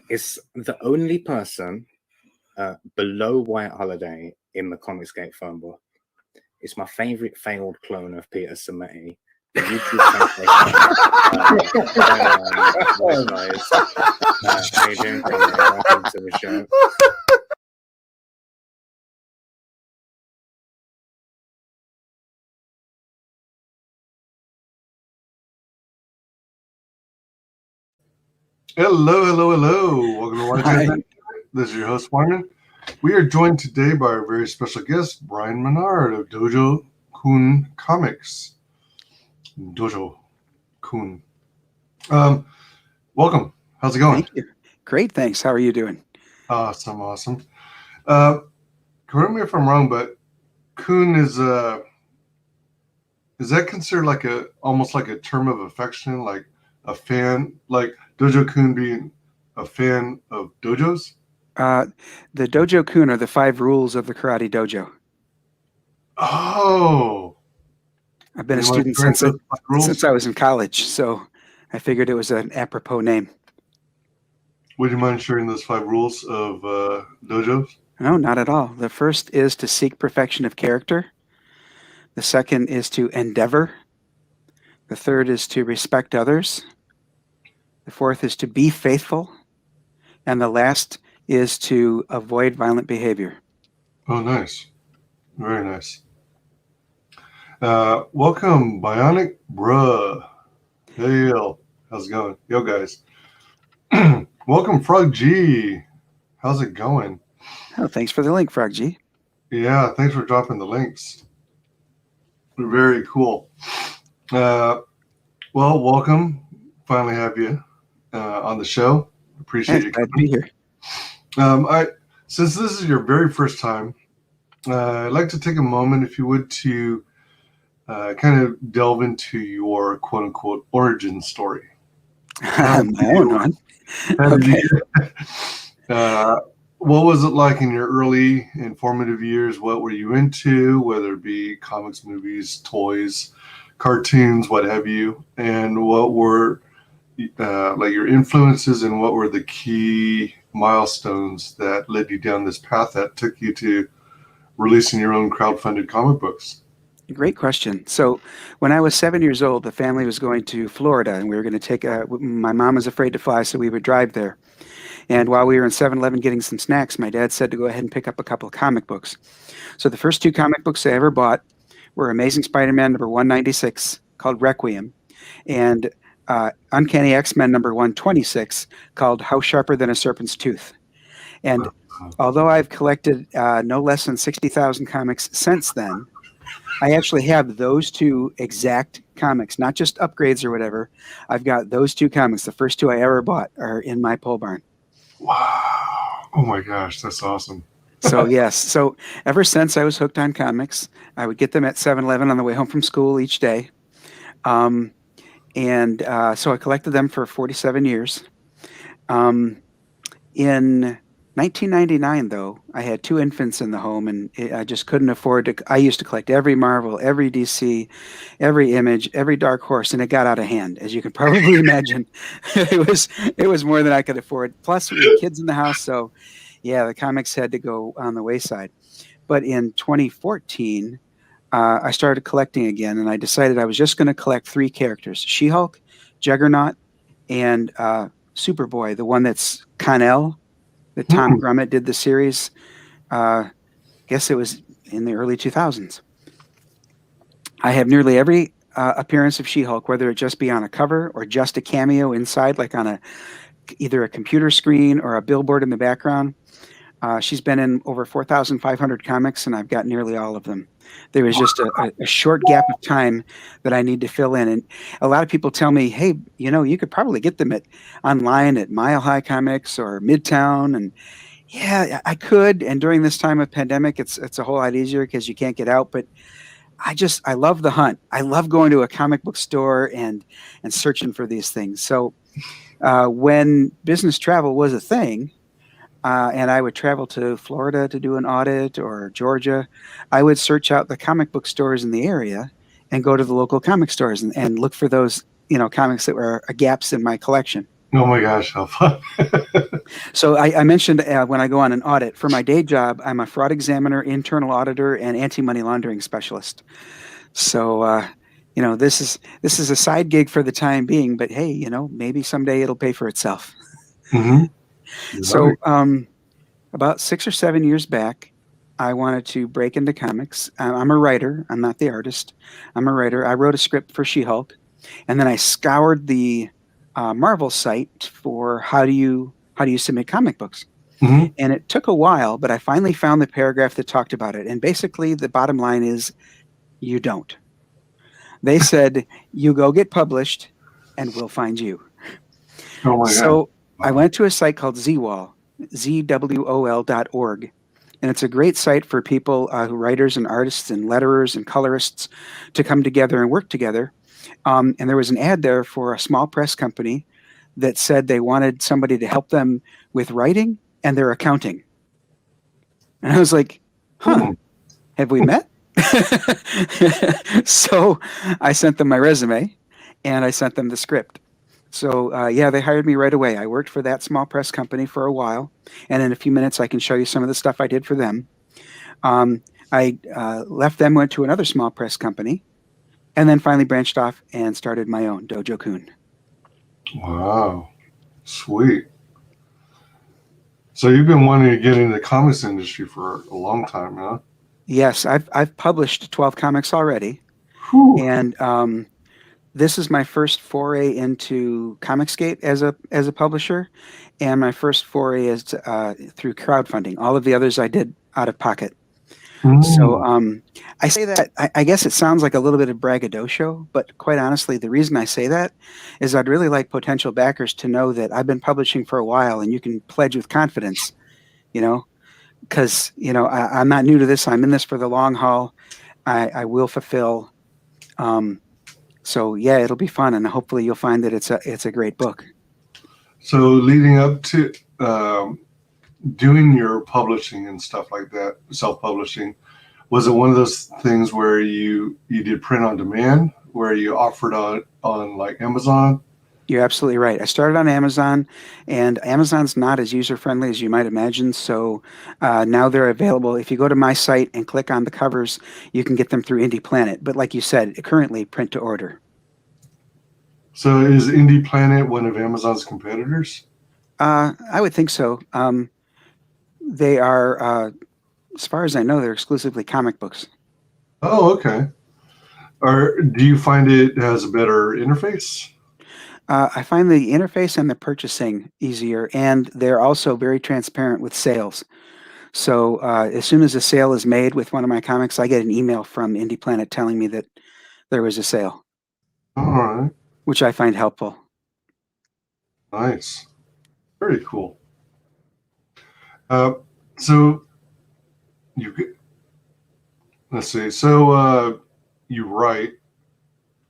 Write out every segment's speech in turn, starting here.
It's the only person below White Holiday in the Comicsgate phone book. It's my favorite failed clone of Peter Sammetti. The YouTube guys. How you doing, Conrad? Welcome to the show. Hello. Welcome to WyzGyz Entertainment. This is your host, Wyman. We are joined today by our very special guest, Brian Menard of Dojo Kun Comics. Dojo Kun. Welcome. How's it going? Thank you. Great, thanks. How are you doing? Awesome. Correct me if I'm wrong, but Kun is that considered like almost like a term of affection, like a fan, like Dojo Kun being a fan of dojos? The Dojo Kun are the 5 rules of the karate dojo. Oh. I've been a student since I was in college, so I figured it was an apropos name. Would you mind sharing those 5 rules of dojos? No, not at all. The first is to seek perfection of character. The second is to endeavor. The third is to respect others. The fourth is to be faithful. And the last is to avoid violent behavior. Oh, nice. Very nice. Welcome, Bionic Bruh. Hey, yo. How's it going? Yo, guys. Welcome, Frog G. How's it going? Oh, thanks for the link, Frog G. Yeah, thanks for dropping the links. Very cool. Well, welcome. Finally have you on the show. Appreciate you coming. Glad to be here. Since this is your very first time, I'd like to take a moment, if you would, to kind of delve into your quote-unquote origin story. My own one. Okay. What was it like in your early and formative years? What were you into, whether it be comics, movies, toys, cartoons, what have you? And what were like your influences, and what were the key milestones that led you down this path that took you to releasing your own crowdfunded comic books? Great question. So when I was 7 years old, the family was going to Florida, and we were going to take my mom was afraid to fly, so we would drive there. And while we were in 7-Eleven getting some snacks, my dad said to go ahead and pick up a couple of comic books. So the first 2 comic books I ever bought were Amazing Spider-Man number 196, called Requiem, and Uncanny X-Men number 126, called How Sharper Than a Serpent's Tooth. And although I've collected no less than 60,000 comics since then, I actually have those 2 exact comics, not just upgrades or whatever. I've got those 2 comics. The first 2 I ever bought are in my pole barn. Wow. Oh my gosh, that's awesome. So yes, so ever since I was hooked on comics, I would get them at 7-Eleven on the way home from school each day. So I collected them for 47 years. In 1999, though, I had 2 infants in the home, and I just couldn't afford to. I used to collect every Marvel, every DC, every Image, every Dark Horse, and it got out of hand, as you can probably imagine. It was more than I could afford. Plus, we had kids in the house, so yeah, the comics had to go on the wayside. But in 2014, I started collecting again, and I decided I was just going to collect 3 characters: She-Hulk, Juggernaut, and Superboy, the one that's Connell. That Tom Grummett did the series. Guess it was in the early 2000s. I have nearly every appearance of She-Hulk, whether it just be on a cover or just a cameo inside, like on either a computer screen or a billboard in the background. She's been in over 4,500 comics, and I've got nearly all of them. There was just a short gap of time that I need to fill in. And a lot of people tell me, hey, you could probably get them online at Mile High Comics or Midtown. And yeah, I could. And during this time of pandemic, it's a whole lot easier because you can't get out. But I love the hunt. I love going to a comic book store and searching for these things. So when business travel was a thing, and I would travel to Florida to do an audit, or Georgia, I would search out the comic book stores in the area and go to the local comic stores and look for those, comics that were gaps in my collection. Oh my gosh, how fun! So I mentioned when I go on an audit for my day job, I'm a fraud examiner, internal auditor, and anti-money laundering specialist. So this is a side gig for the time being, but hey, maybe someday it'll pay for itself. Mm-hmm. So Right. about 6 or 7 years back, I wanted to break into comics. I'm a writer. I'm not the artist. I'm a writer. I wrote a script for She-Hulk, and then I scoured the Marvel site for how do you submit comic books. Mm-hmm. And it took a while, but I finally found the paragraph that talked about it. And basically, the bottom line is you don't. They said, you go get published and we'll find you. Oh my god! So I Wow. went to a site called ZWOL, ZWOL.org. And it's a great site for people, writers and artists and letterers and colorists to come together and work together. And there was an ad there for a small press company that said they wanted somebody to help them with writing and their accounting. And I was like, huh, Hmm. have we met? So I sent them my resume and I sent them the script. So yeah, they hired me right away. I worked for that small press company for a while, and in a few minutes I can show you some of the stuff I did for them. I left them, went to another small press company, and then finally branched off and started my own Dojo Kun. Wow. Sweet. So you've been wanting to get into the comics industry for a long time, huh? Yes, I've published 12 comics already, Whew. and this is my first foray into Comicsgate as a publisher, and my first foray is through crowdfunding. All of the others I did out of pocket. So Mm. I say that I guess it sounds like a little bit of braggadocio, but quite honestly, the reason I say that is I'd really like potential backers to know that I've been publishing for a while, and you can pledge with confidence, you know, because I'm not new to this. I'm in this for the long haul. I will fulfill. Um, so yeah, it'll be fun, and hopefully you'll find that it's a great book. So leading up to doing your publishing and stuff like that, self-publishing, was it one of those things where you did print on demand, where you offered on like Amazon? You're absolutely right. I started on Amazon, and Amazon's not as user friendly as you might imagine. So now they're available. If you go to my site and click on the covers, you can get them through Indie Planet. But like you said, currently print to order. So is Indie Planet one of Amazon's competitors? I would think so. They are, as far as I know, they're exclusively comic books. Oh, okay. Or do you find it has a better interface? I find the interface and the purchasing easier, and they're also very transparent with sales. So as soon as a sale is made with one of my comics, I get an email from Indie Planet telling me that there was a sale, All right. which I find helpful. Nice. Very cool. Uh, so you get, let's see. So you write.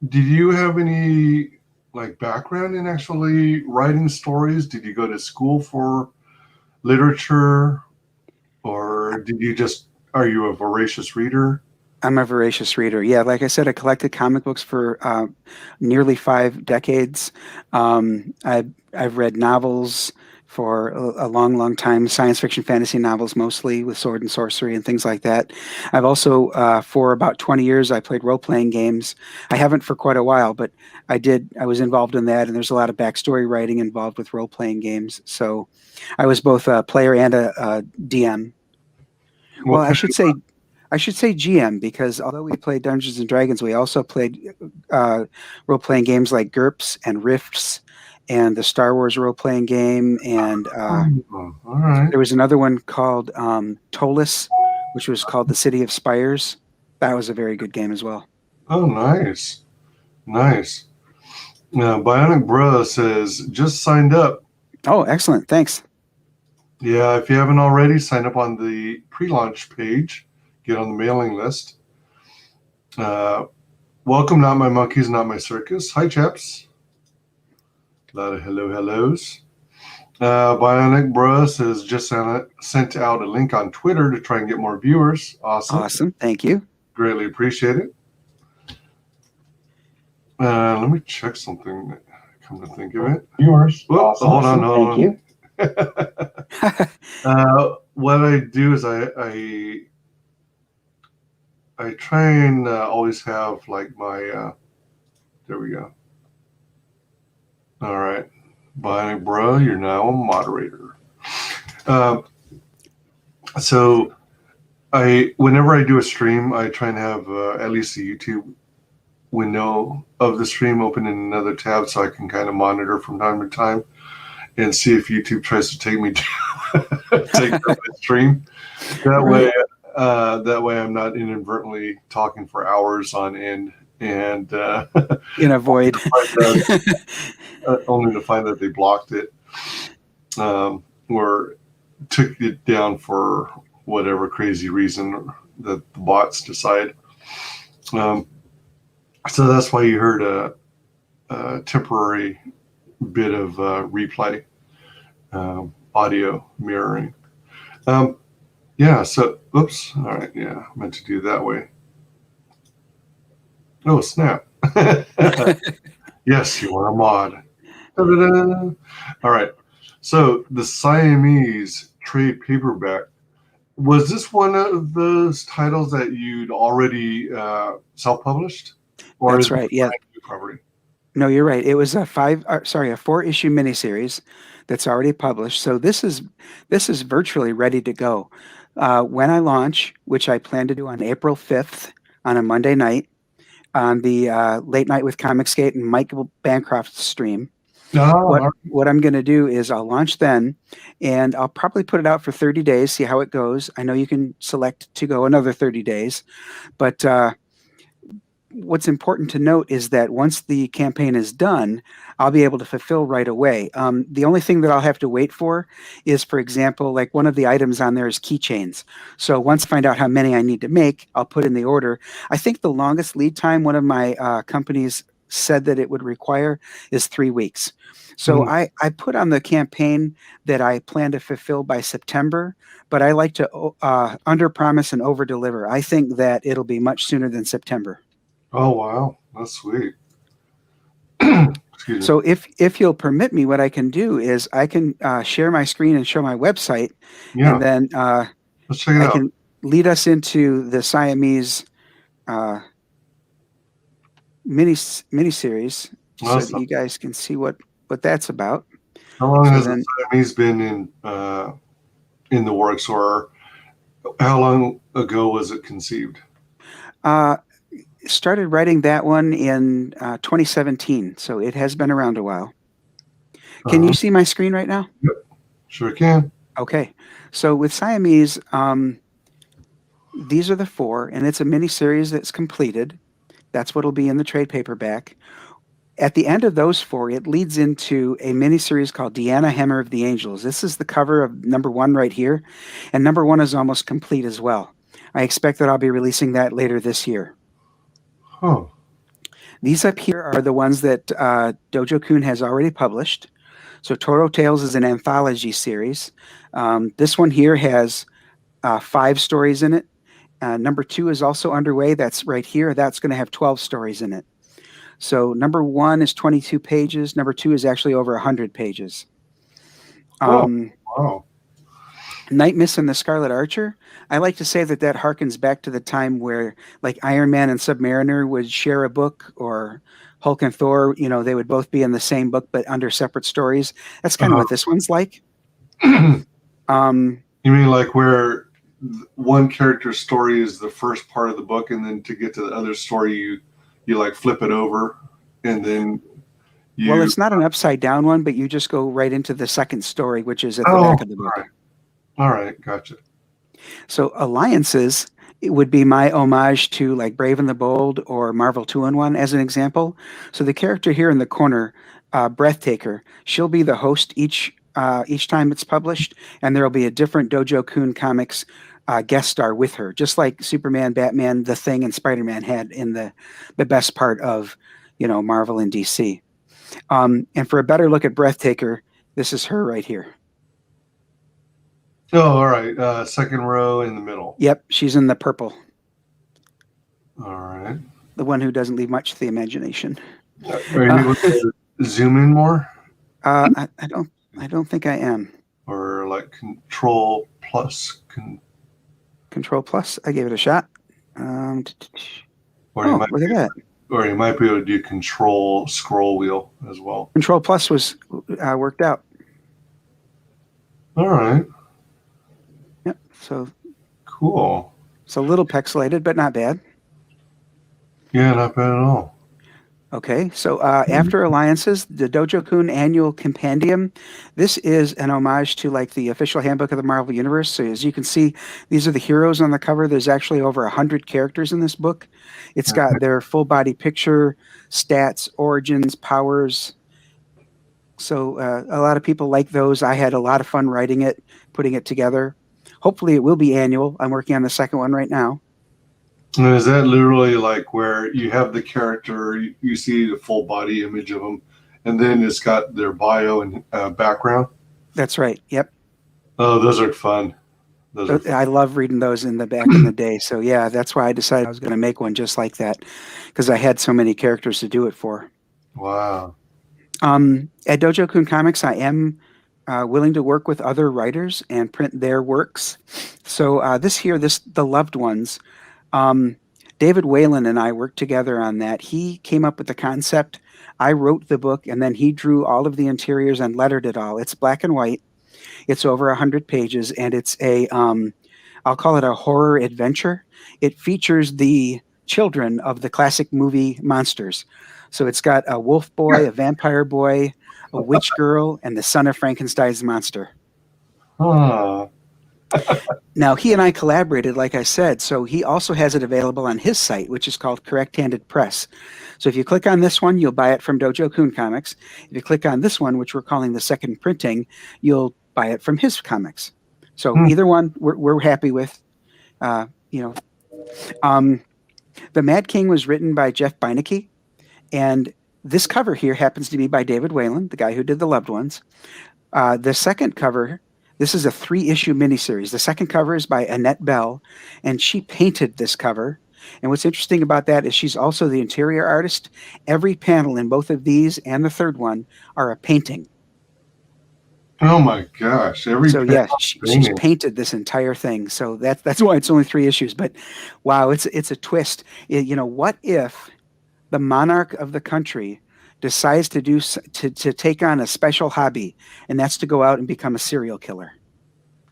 Did you have any like background in actually writing stories? Did you go to school for literature, or did you just are you a voracious reader? I'm a voracious reader. Yeah, like I said, I collected comic books for nearly 5 decades. I've read novels for a long, long time, science fiction, fantasy novels mostly with sword and sorcery and things like that. I've also, for about 20 years, I played role-playing games. I haven't for quite a while, but I did. I was involved in that, and there's a lot of backstory writing involved with role-playing games. So I was both a player and a DM. Well, What I should say GM because although we played Dungeons and Dragons, we also played role-playing games like GURPS and Rifts and the Star Wars role-playing game. And all right. there was another one called Tolis, which was called the City of Spires. That was a very good game as well. Oh, nice, nice. Now, Bionic Bro says just signed up. Oh, excellent. Thanks. Yeah, if you haven't already, sign up on the pre-launch page. Get on the mailing list. Welcome, not my monkeys, not my circus. Hi, chaps. A lot of hellos. Bionic Bro says just sent out a link on Twitter to try and get more viewers. Awesome. Awesome. Thank you. Greatly appreciate it. Let me check something. Come to think of it. Yours. Whoops, hold on. Thank you. What I do is I try and always have like my there we go. All right, bye, bro. You're now a moderator. So whenever I do a stream, I try and have at least a YouTube window of the stream open in another tab so I can kind of monitor from time to time and see if YouTube tries to take me take over the stream. That way I'm not inadvertently talking for hours on end and in a void. Only to find that they blocked it or took it down for whatever crazy reason that the bots decide. So that's why you heard a temporary bit of replay, audio mirroring. Yeah, so, oops, all right, yeah, I meant to do it that way. Oh, snap. Yes, you are a mod. Da-da-da. All right, so the Siamese trade paperback, was this one of those titles that you'd already self-published? That's right, yeah. Recovery? No, you're right. It was a 4-issue miniseries that's already published. So this is virtually ready to go. When I launch, which I plan to do on April 5th on a Monday night on the Late Night with Comicsgate and Michael Bancroft's stream. What I'm going to do is I'll launch then, and I'll probably put it out for 30 days, see how it goes. I know you can select to go another 30 days, but what's important to note is that once the campaign is done, I'll be able to fulfill right away. The only thing that I'll have to wait for is, for example, like one of the items on there is keychains. So once I find out how many I need to make, I'll put in the order. I think the longest lead time one of my companies said that it would require is 3 weeks. So I put on the campaign that I plan to fulfill by September, but I like to under promise and over deliver. I think that it'll be much sooner than September. Oh, wow. That's sweet. So if you'll permit me, what I can do is I can share my screen and show my website. Yeah. And then let's check it out. can lead us into the Siamese miniseries so that you guys can see what that's about. How long has the Siamese been in the works, or how long ago was it conceived? Started writing that one in 2017, so it has been around a while. Can you see my screen right now? Yep, sure can. Okay, so with Siamese, these are the 4, and it's a mini-series that's completed. That's what'll be in the trade paperback. At the end of those 4, it leads into a mini-series called Deanna Hammer of the Angels. This is the cover of number 1 right here, and number 1 is almost complete as well. I expect that I'll be releasing that later this year. Huh. These up here are the ones that Dojo Kun has already published. So Toro Tales is an anthology series. This one here has 5 stories in it. Number 2 is also underway. That's right here. That's going to have 12 stories in it. So number 1 is 22 pages. Number 2 is actually over 100 pages. Wow. Night Miss and the Scarlet Archer. I like to say that harkens back to the time where like Iron Man and Submariner would share a book, or Hulk and Thor, they would both be in the same book but under separate stories. That's kind of what this one's like. You mean like where one character's story is the first part of the book, and then to get to the other story you like flip it over, and then well, it's not an upside down one, but you just go right into the second story, which is at the back of the book. All right, gotcha. So Alliances, it would be my homage to like Brave and the Bold or Marvel 2-in-1 as an example. So the character here in the corner, Breathtaker, she'll be the host each time it's published, and there will be a different Dojo Kun Comics guest star with her, just like Superman, Batman, The Thing, and Spider-Man had in the best part of Marvel and DC. And for a better look at Breathtaker, this is her right here. Oh, all right. Second row in the middle. Yep, she's in the purple. All right. The one who doesn't leave much to the imagination. zoom in more? I don't think I am. Or like Control plus? Control plus. I gave it a shot. Or Oh, look at that. Or you might be able to do Control scroll wheel as well. Control plus was worked out. All right. Yep. So cool. It's a little pixelated, but not bad. Yeah, not bad at all. Okay, so after Alliances, the Dojo Kun Annual Compendium. This is an homage to like the official handbook of the Marvel Universe. So as you can see, these are the heroes on the cover. There's actually over 100 characters in this book. It's got their full body picture, stats, origins, powers. So a lot of people like those. I had a lot of fun writing it, putting it together. Hopefully it will be annual. I'm working on the second one right now. And is that literally like where you have the character, you see the full body image of them, and then it's got their bio and background? That's right. Yep. Oh, those are fun. I love reading those in the back in the day. So yeah, that's why I decided I was going to make one just like that, because I had so many characters to do it for. Wow. At Dojo Kun Comics, I am willing to work with other writers and print their works. So the Loved Ones. David Whalen and I worked together on that. He came up with the concept. I wrote the book, and then he drew all of the interiors and lettered it all. It's black and white. It's over 100 pages, and it's I'll call it a horror adventure. It features the children of the classic movie monsters. So it's got a wolf boy, a vampire boy, a witch girl, and the son of Frankenstein's monster. Huh. Now, he and I collaborated, like I said, so he also has it available on his site, which is called Correct Handed Press. So if you click on this one, you'll buy it from Dojo Kun Comics. If you click on this one, which we're calling the second printing, you'll buy it from his comics. So either one, we're happy with. The Mad King was written by Jeff Beinecke, and this cover here happens to be by David Whalen, the guy who did The Loved Ones. The second cover, this is a 3-issue miniseries. The second cover is by Annette Bell, and she painted this cover. And what's interesting about that is she's also the interior artist. Every panel in both of these and the third one are a painting. Oh my gosh! She's painted this entire thing. So that's why it's only 3 issues. But wow, it's a twist. What if the monarch of the country decides to take on a special hobby, and that's to go out and become a serial killer?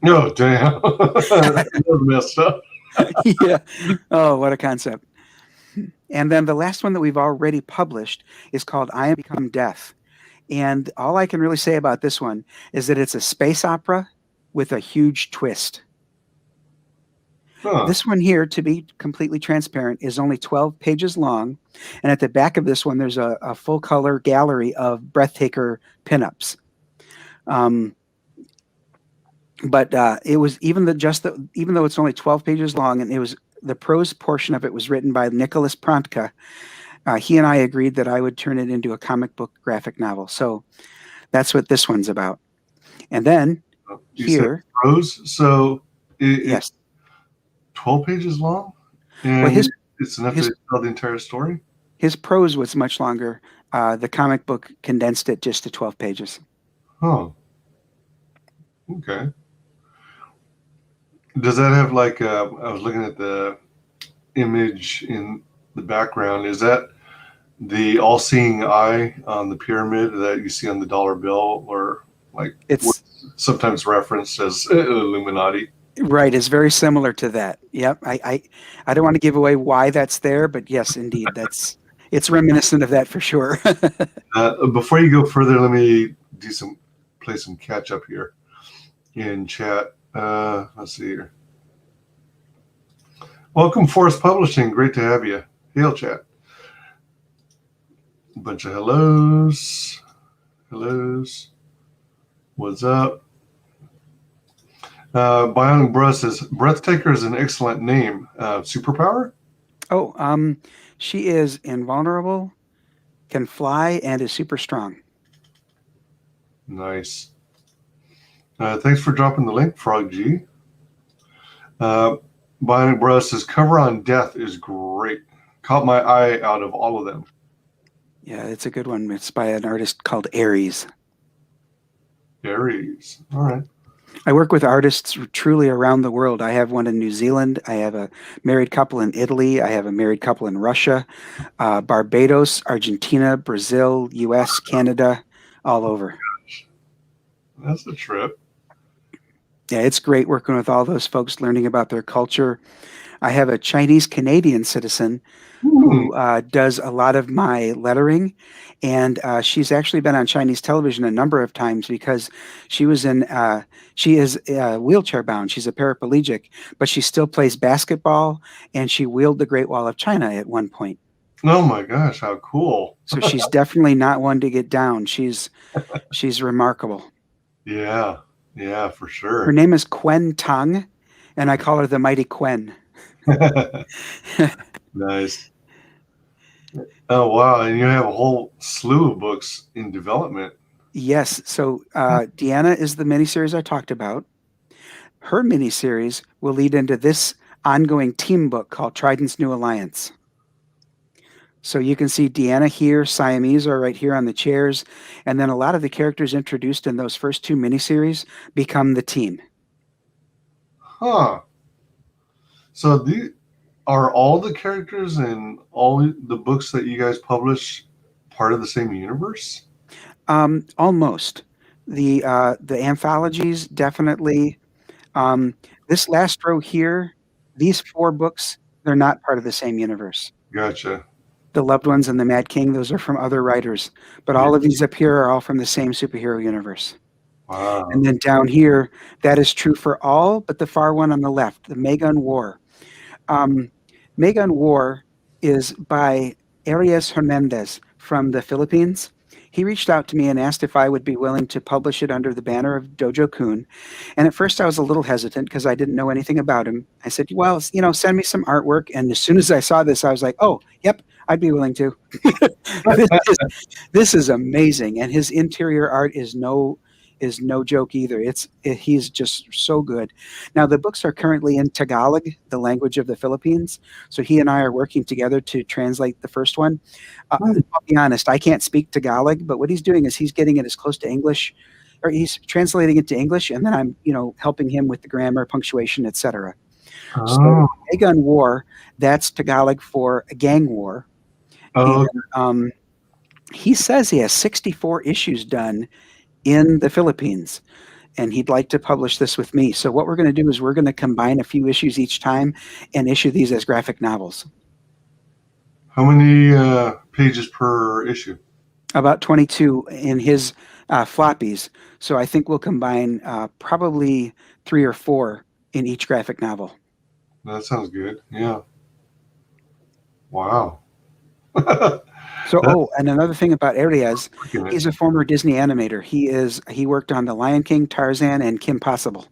Oh damn! That's messed up. Yeah. Oh, what a concept. And then the last one that we've already published is called I Am Become Death. And all I can really say about this one is that it's a space opera with a huge twist. Huh. This one here, to be completely transparent, is only 12 pages long. And at the back of this one, there's a full color gallery of breathtaker pinups. But it was even though it's only 12 pages long, and it was the prose portion of it was written by Nicholas Prontka. He and I agreed that I would turn it into a comic book graphic novel. So that's what this one's about. And then you said prose, so yes, 12 pages long, and it's enough to tell the entire story. His prose was much longer. The comic book condensed it just to 12 pages. Oh, okay. Does that have like I was looking at the image in the background. Is that the all-seeing eye on the pyramid that you see on the dollar bill, or like it's sometimes referenced as Illuminati? Right, it's very similar to that. Yep. I don't want to give away why that's there, but yes, indeed, it's reminiscent of that for sure. Before you go further, let me play some catch up here in chat. Let's see here. Welcome, Forest Publishing. Great to have you. Hail, chat. A bunch of hellos. Hellos. What's up? Bionic Bruh says, Breathtaker is an excellent name. Superpower? Oh, she is invulnerable, can fly, and is super strong. Nice. Thanks for dropping the link, Frog G. Bionic Bruh says, cover on Death is great. Caught my eye out of all of them. Yeah, it's a good one. It's by an artist called Aries. Aries. All right. I work with artists truly around the world. I have one in New Zealand. I have a married couple in Italy. I have a married couple in Russia, Barbados, Argentina, Brazil, US, Canada, all over. That's a trip. Yeah, it's great working with all those folks, learning about their culture. I have a Chinese Canadian citizen who does a lot of my lettering, and she's actually been on Chinese television a number of times because she was in. She is wheelchair bound. She's a paraplegic, but she still plays basketball, and she wheeled the Great Wall of China at one point. Oh my gosh, how cool! So she's definitely not one to get down. She's remarkable. Yeah, yeah, for sure. Her name is Quen Tang, and I call her the Mighty Quen. Nice. Oh wow, and you have a whole slew of books in development. Yes. So Deanna is the miniseries I talked about. Her miniseries will lead into this ongoing team book called Trident's New Alliance. So you can see Deanna here, Siamese are right here on the chairs, and then a lot of the characters introduced in those first two miniseries become the team. Huh. So are all the characters in all the books that you guys publish part of the same universe? Almost. The anthologies definitely. This last row here, these 4 books, they're not part of the same universe. Gotcha. The Loved Ones and the Mad King, those are from other writers. But all of these up here are all from the same superhero universe. Wow. And then down here, that is true for all, but the far one on the left, the Megan War. Megan War is by Arias Hernandez from the Philippines. He reached out to me and asked if I would be willing to publish it under the banner of Dojo Kun. And at first I was a little hesitant because I didn't know anything about him. I said, well, send me some artwork. And as soon as I saw this, I was like, oh, yep, I'd be willing to. This is amazing. And his interior art is no joke either. He's just so good. Now the books are currently in Tagalog, the language of the Philippines. So he and I are working together to translate the first one. I'll be honest, I can't speak Tagalog, but what he's doing is he's getting it as close to English, or he's translating it to English, and then I'm helping him with the grammar, punctuation, etc. Oh. So Megan War, that's Tagalog for a gang war. Oh. And, he says he has 64 issues done in the Philippines, and he'd like to publish this with me. So what we're going to do is we're going to combine a few issues each time and issue these as graphic novels. How many pages per issue? About 22 in his floppies. So I think we'll combine probably 3 or 4 in each graphic novel. That sounds good. Yeah. Wow. So, and another thing about Arias, he's a former Disney animator. He worked on The Lion King, Tarzan, and Kim Possible.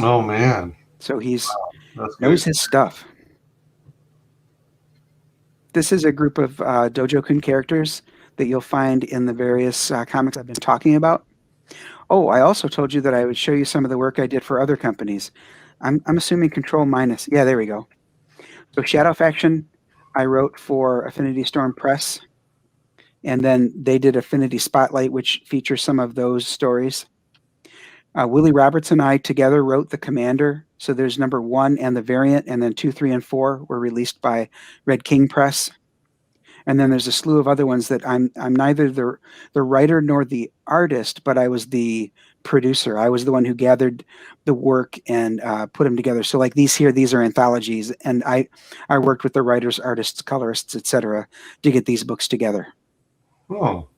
Oh man! So knows his stuff. This is a group of Dojo Kun characters that you'll find in the various comics I've been talking about. Oh, I also told you that I would show you some of the work I did for other companies. I'm assuming Control Minus. Yeah, there we go. So Shadow Faction, I wrote for Affinity Storm Press, and then they did Affinity Spotlight, which features some of those stories. Willie Roberts and I together wrote The Commander. So there's number 1 and the variant, and then 2, 3, and 4 were released by Red King Press. And then there's a slew of other ones that I'm neither the writer nor the artist, but I was the producer. I was the one who gathered the work and put them together. So like these are anthologies, and I worked with the writers, artists, colorists, etc. to get these books together. Oh,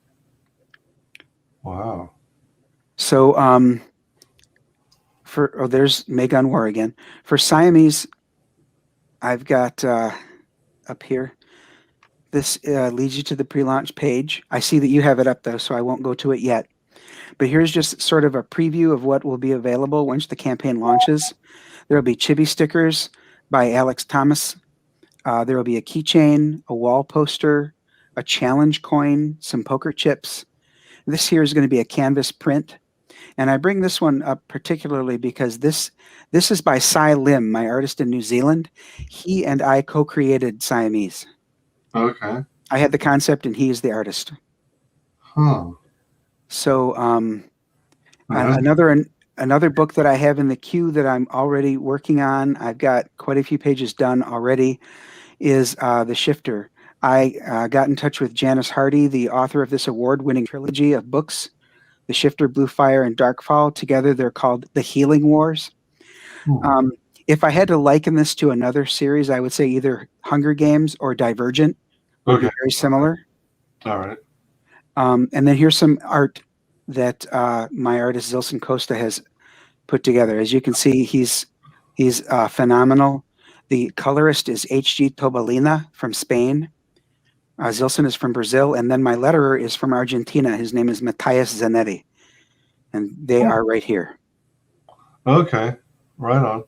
wow! So there's Megan War again. For Siamese, I've got up here. This leads you to the pre-launch page. I see that you have it up though, so I won't go to it yet. But here's just sort of a preview of what will be available once the campaign launches. There will be chibi stickers by Alex Thomas. There will be a keychain, a wall poster, a challenge coin, some poker chips. This here is going to be a canvas print. And I bring this one up particularly because this is by Cy Lim, my artist in New Zealand. He and I co-created Siamese. Okay. I had the concept, and he is the artist. Huh. So Nice. another book that I have in the queue that I'm already working on, I've got quite a few pages done already, is The Shifter. I got in touch with Janice Hardy, the author of this award-winning trilogy of books, The Shifter, Blue Fire, and Darkfall. Together, they're called The Healing Wars. Hmm. If I had to liken this to another series, I would say either Hunger Games or Divergent would be Okay. very similar. All right. And then here's some art that my artist Zilson Costa has put together. As you can see, he's phenomenal. The colorist is H.G. Tobalina from Spain. Zilson is from Brazil, and then my letterer is from Argentina. His name is Matthias Zanetti, and they are right here. Okay. Right on.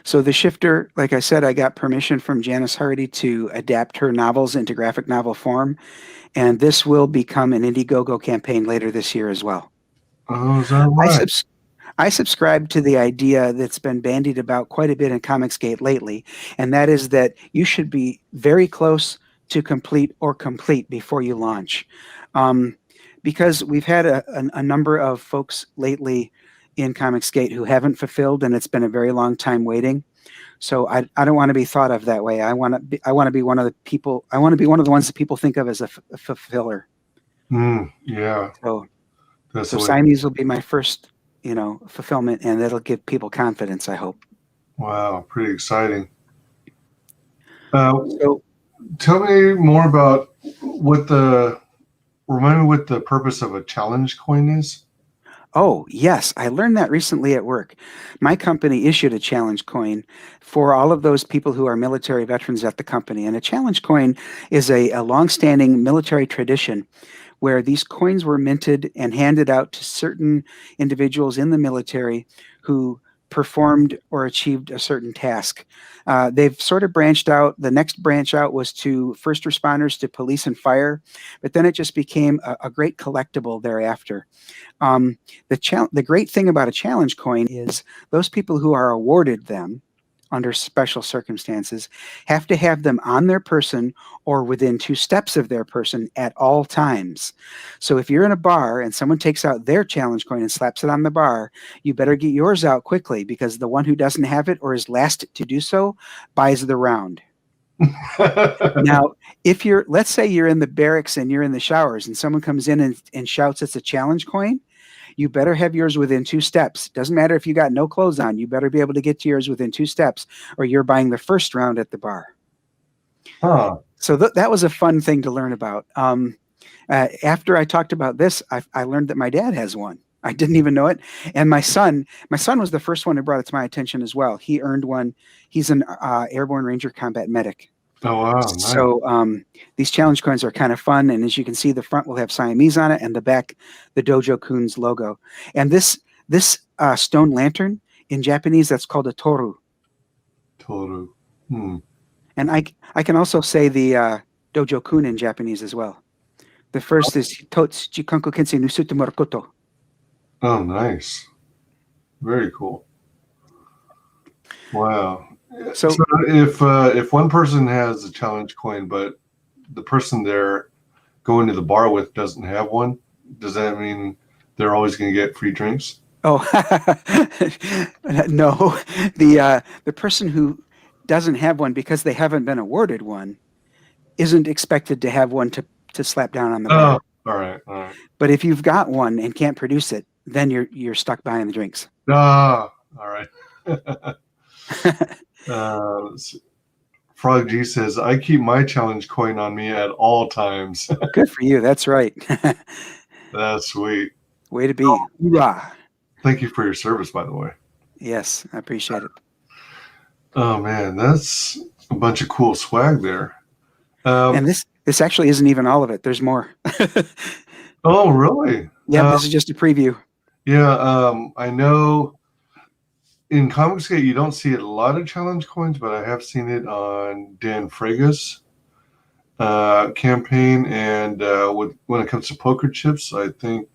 So The Shifter, like I said, I got permission from Janice Hardy to adapt her novels into graphic novel form, and this will become an Indiegogo campaign later this year as well. Oh, is that right? I subscribe to the idea that's been bandied about quite a bit in Comicsgate lately, and that is that you should be very close to complete or complete before you launch. Because we've had a number of folks lately in Comicsgate who haven't fulfilled, and it's been a very long time waiting. So I don't want to be thought of that way. I want to be one of the people. I want to be one of the ones that people think of as a fulfiller. Yeah. So That's so the way. Siamese will be my first, fulfillment, and it'll give people confidence, I hope. Wow. Pretty exciting. So, Tell me more about remind me what the purpose of a challenge coin is. oh, yes, I learned that recently at work. My company issued a challenge coin for all of those people who are military veterans at the company. And a challenge coin is a longstanding military tradition where these coins were minted and handed out to certain individuals in the military who performed or achieved a certain task. They've sort of branched out. The next branch out was to first responders, to police and fire, but then it just became a great collectible thereafter. The great thing about a challenge coin is those people who are awarded them under special circumstances have to have them on their person or within 2 steps of their person at all times. So if you're in a bar and someone takes out their challenge coin and slaps it on the bar, you better get yours out quickly, because the one who doesn't have it or is last to do so buys the round. Now, let's say you're in the barracks and you're in the showers and someone comes in and shouts it's a challenge coin, you better have yours within 2 steps. Doesn't matter if you got no clothes on, you better be able to get to yours within 2 steps, or you're buying the first round at the bar. Huh. So that was a fun thing to learn about. After I talked about this, I learned that my dad has one. I didn't even know it. And my son was the first one who brought it to my attention as well. He earned one. He's an Airborne Ranger Combat Medic. Oh, wow. Nice. So these challenge coins are kind of fun. And as you can see, the front will have Siamese on it, and the back, the Dojo Kun's logo. And this stone lantern, in Japanese, that's called a toru. Toru. And I can also say the Dojo Kun in Japanese as well. The first is Totsuchi Kanko Kensei Nusutu Morokoto. Oh, nice. Very cool. Wow. So if one person has a challenge coin, but the person they're going to the bar with doesn't have one, does that mean they're always going to get free drinks? Oh, no. The person who doesn't have one because they haven't been awarded one isn't expected to have one to slap down on the bar. Oh, all right. But if you've got one and can't produce it, then you're stuck buying the drinks. All right. Frog G says, I keep my challenge coin on me at all times. Good for you. That's right. That's sweet. Way to be. Hoorah. Thank you for your service, by the way. Yes, I appreciate it. Oh, man, that's a bunch of cool swag there. And this actually isn't even all of it. There's more. Oh, really? Yeah, this is just a preview. Yeah, I know in Comicsgate you don't see a lot of challenge coins, but I have seen it on Dan Frega's campaign, and when it comes to poker chips, I think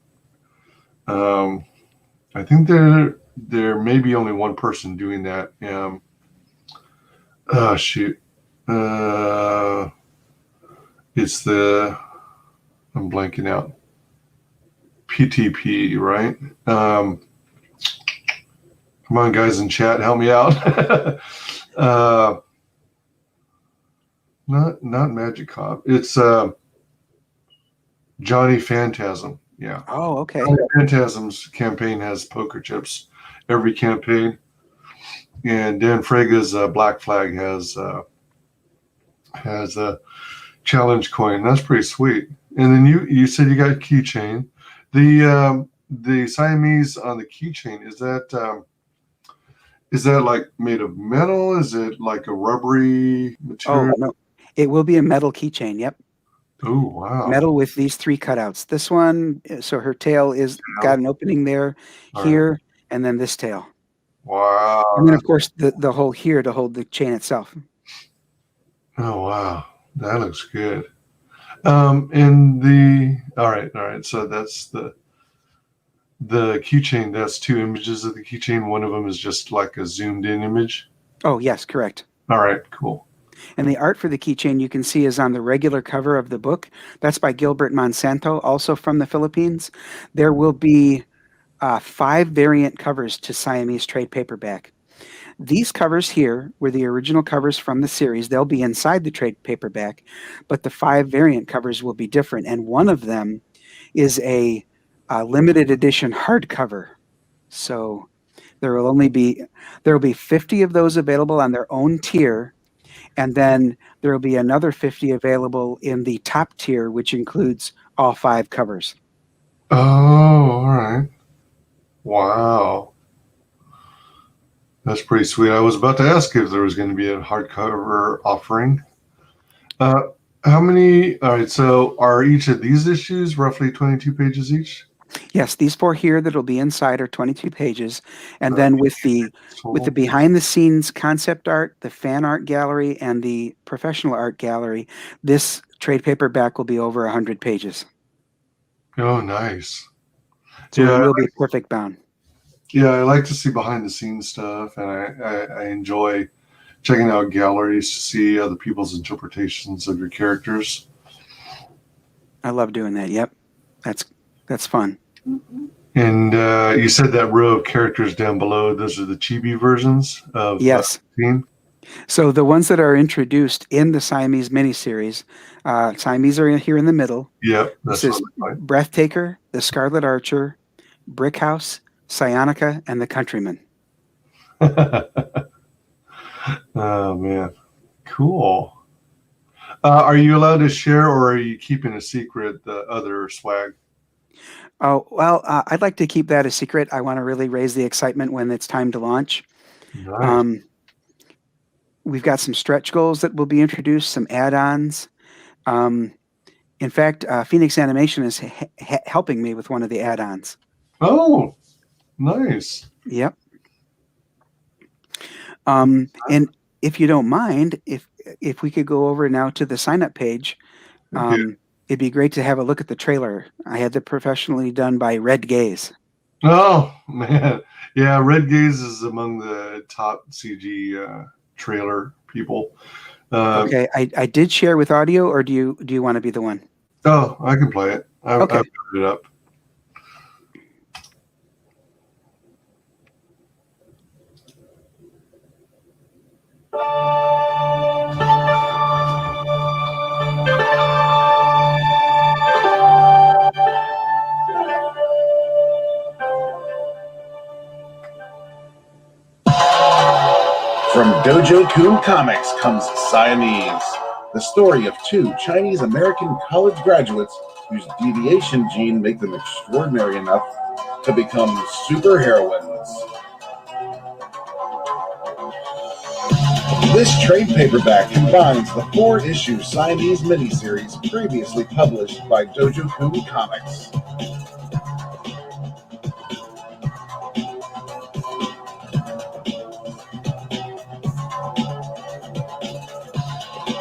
there may be only one person doing that. Oh shoot! It's I'm blanking out. PTP, right? Come on, guys in chat, help me out. Not Magic Cop. It's Johnny Phantasm. Yeah. Oh, okay. Johnny Phantasm's campaign has poker chips. Every campaign. And Dan Frega's Black Flag has a challenge coin. That's pretty sweet. And then you said you got a keychain. The Siamese on the keychain, is that like made of metal? Is it like a rubbery material? Oh, no. It will be a metal keychain. Yep. Oh, wow. Metal with these 3 cutouts. This one, so her tail is got an opening there, All here, right. and then this tail. Wow. And then, of course, the hole here to hold the chain itself. Oh, wow. That looks good. All right. So that's the keychain. That's 2 images of the keychain. One of them is just like a zoomed in image. Oh, yes, correct. All right, cool. And the art for the keychain you can see is on the regular cover of the book. That's by Gilbert Monsanto, also from the Philippines. There will be 5 variant covers to Siamese trade paperback. These covers here were the original covers from the series. They'll be inside the trade paperback, but the 5 variant covers will be different. And one of them is a limited edition hardcover. So there will be 50 of those available on their own tier. And then there will be another 50 available in the top tier, which includes all 5 covers. Oh, all right. Wow. That's pretty sweet. I was about to ask if there was going to be a hardcover offering. How many? All right. So are each of these issues roughly 22 pages each? Yes, these 4 here that'll be inside are 22 pages. And then with the behind the scenes concept art, the fan art gallery, and the professional art gallery, this trade paperback will be over 100 pages. Oh, nice. So it will be perfect bound. Yeah, I like to see behind the scenes stuff, and I enjoy checking out galleries to see other people's interpretations of your characters. I love doing that. Yep. That's fun. And you said that row of characters down below, those are the chibi versions of yes. Team? So the ones that are introduced in the Siamese miniseries, Siamese are here in the middle. Yep. This is Breathtaker, the Scarlet Archer, Brickhouse, Psionica, and the Countryman. Oh, man. Cool. Are you allowed to share, or are you keeping a secret the other swag? Oh, well, I'd like to keep that a secret. I want to really raise the excitement when it's time to launch. Nice. We've got some stretch goals that will be introduced, some add-ons. In fact, Phoenix Animation is helping me with one of the add-ons. Oh, nice. Yep. And if you don't mind, if we could go over now to the sign-up page, it'd be great to have a look at the trailer. I had it professionally done by WyzGyz. Oh, man. Yeah, WyzGyz is among the top CG trailer people. Okay, I did share with audio, or do you want to be the one? Oh, I can play it. I've put it up. From Dojo Kun Comics comes Siamese, the story of 2 Chinese-American college graduates whose deviation gene make them extraordinary enough to become superheroines. This trade paperback combines the 4-issue Siamese miniseries previously published by Dojo Kun Comics.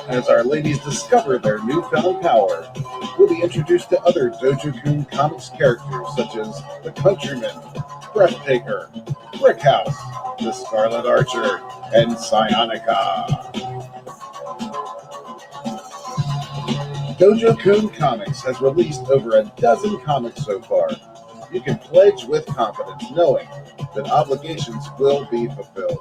As our ladies discover their newfound power, we'll be introduced to other Dojo Kun Comics characters such as the Countryman, Breathtaker, Brickhouse, the Scarlet Archer, and Psionica. Dojo Kun Comics has released over a dozen comics so far. You can pledge with confidence, knowing that obligations will be fulfilled.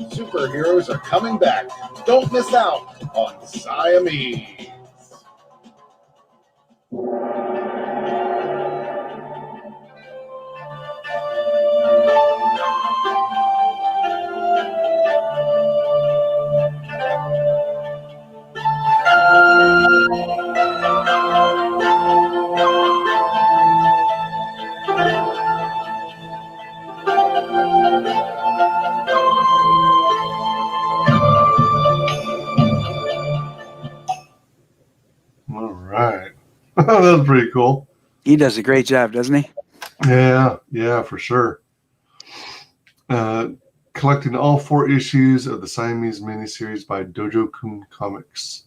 Superheroes are coming back. Don't miss out on Siamese. All right. That was pretty cool. He does a great job, doesn't he? Yeah, for sure. Collecting all 4 issues of the Siamese miniseries by Dojo Kun Comics.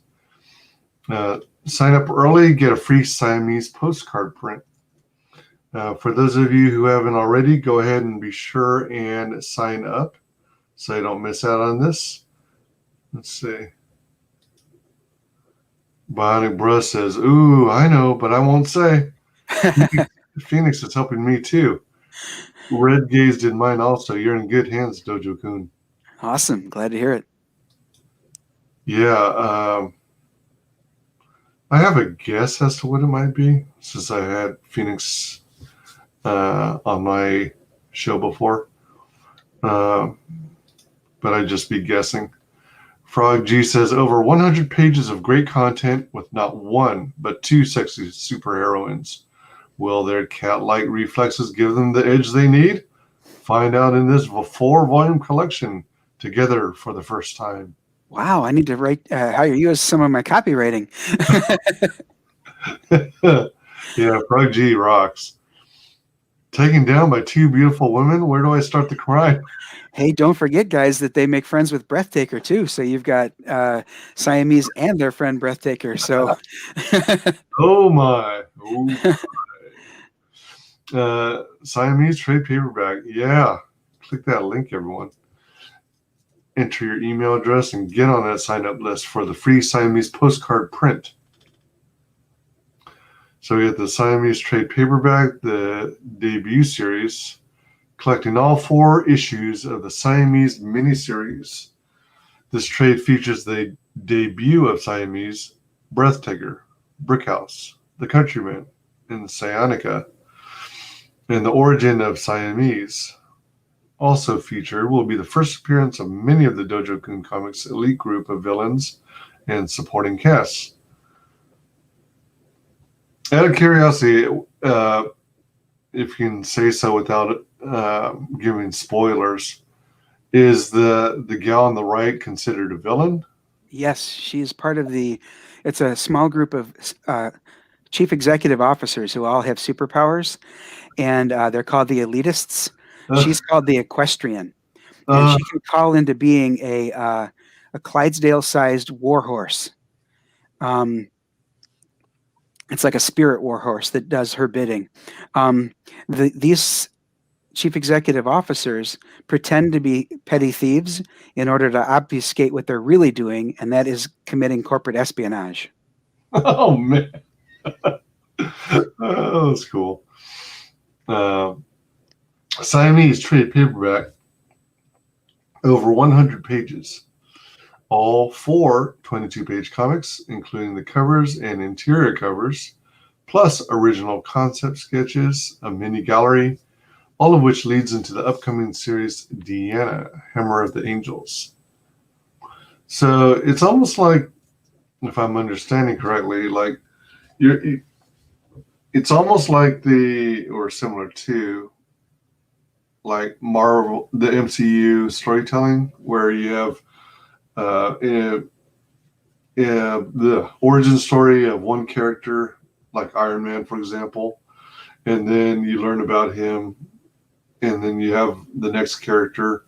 Sign up early, get a free Siamese postcard print. For those of you who haven't already, go ahead and be sure and sign up so you don't miss out on this. Let's see. Bionic Bruh says, ooh, I know, but I won't say. Phoenix is helping me too. Red Gaze did mine also. You're in good hands, Dojo Kun. Awesome. Glad to hear it. Yeah. I have a guess as to what it might be, since I had Phoenix on my show before. But I'd just be guessing. Frog G says, over 100 pages of great content with not one, but 2 sexy superheroines. Will their cat-like reflexes give them the edge they need? Find out in this 4-volume collection together for the first time. Wow, I need to hire you as some of my copywriting. Yeah, Frog G rocks. Taken down by 2 beautiful women, where do I start the crime? Hey, don't forget, guys, that they make friends with Breathtaker, too. So you've got Siamese and their friend Breathtaker. So, Oh, my. Siamese trade paperback. Yeah. Click that link, everyone. Enter your email address and get on that sign-up list for the free Siamese postcard print. So we have the Siamese trade paperback, the debut series, collecting all 4 issues of the Siamese miniseries. This trade features the debut of Siamese, Breathtaker, Brickhouse, The Countryman, and Sciatica, and the origin of Siamese. Also featured will be the first appearance of many of the Dojo Kun Comics elite group of villains and supporting casts. Out of curiosity, if you can say so without giving spoilers, is the gal on the right considered a villain? yes, she's part of it's a small group of chief executive officers who all have superpowers, and they're called the elitists. She's called the equestrian, and she can call into being a Clydesdale-sized warhorse. It's like a spirit warhorse that does her bidding. These chief executive officers pretend to be petty thieves in order to obfuscate what they're really doing, and that is committing corporate espionage. Oh, man. Oh, that's cool. Siamese trade paperback, over 100 pages. All 4 22-page comics, including the covers and interior covers, plus original concept sketches, a mini gallery, all of which leads into the upcoming series Deanna, Hammer of the Angels. So it's almost like, if I'm understanding correctly, like it's almost like or similar to, like Marvel, the MCU storytelling, where you have the origin story of one character, like Iron Man, for example, and then you learn about him, and then you have the next character,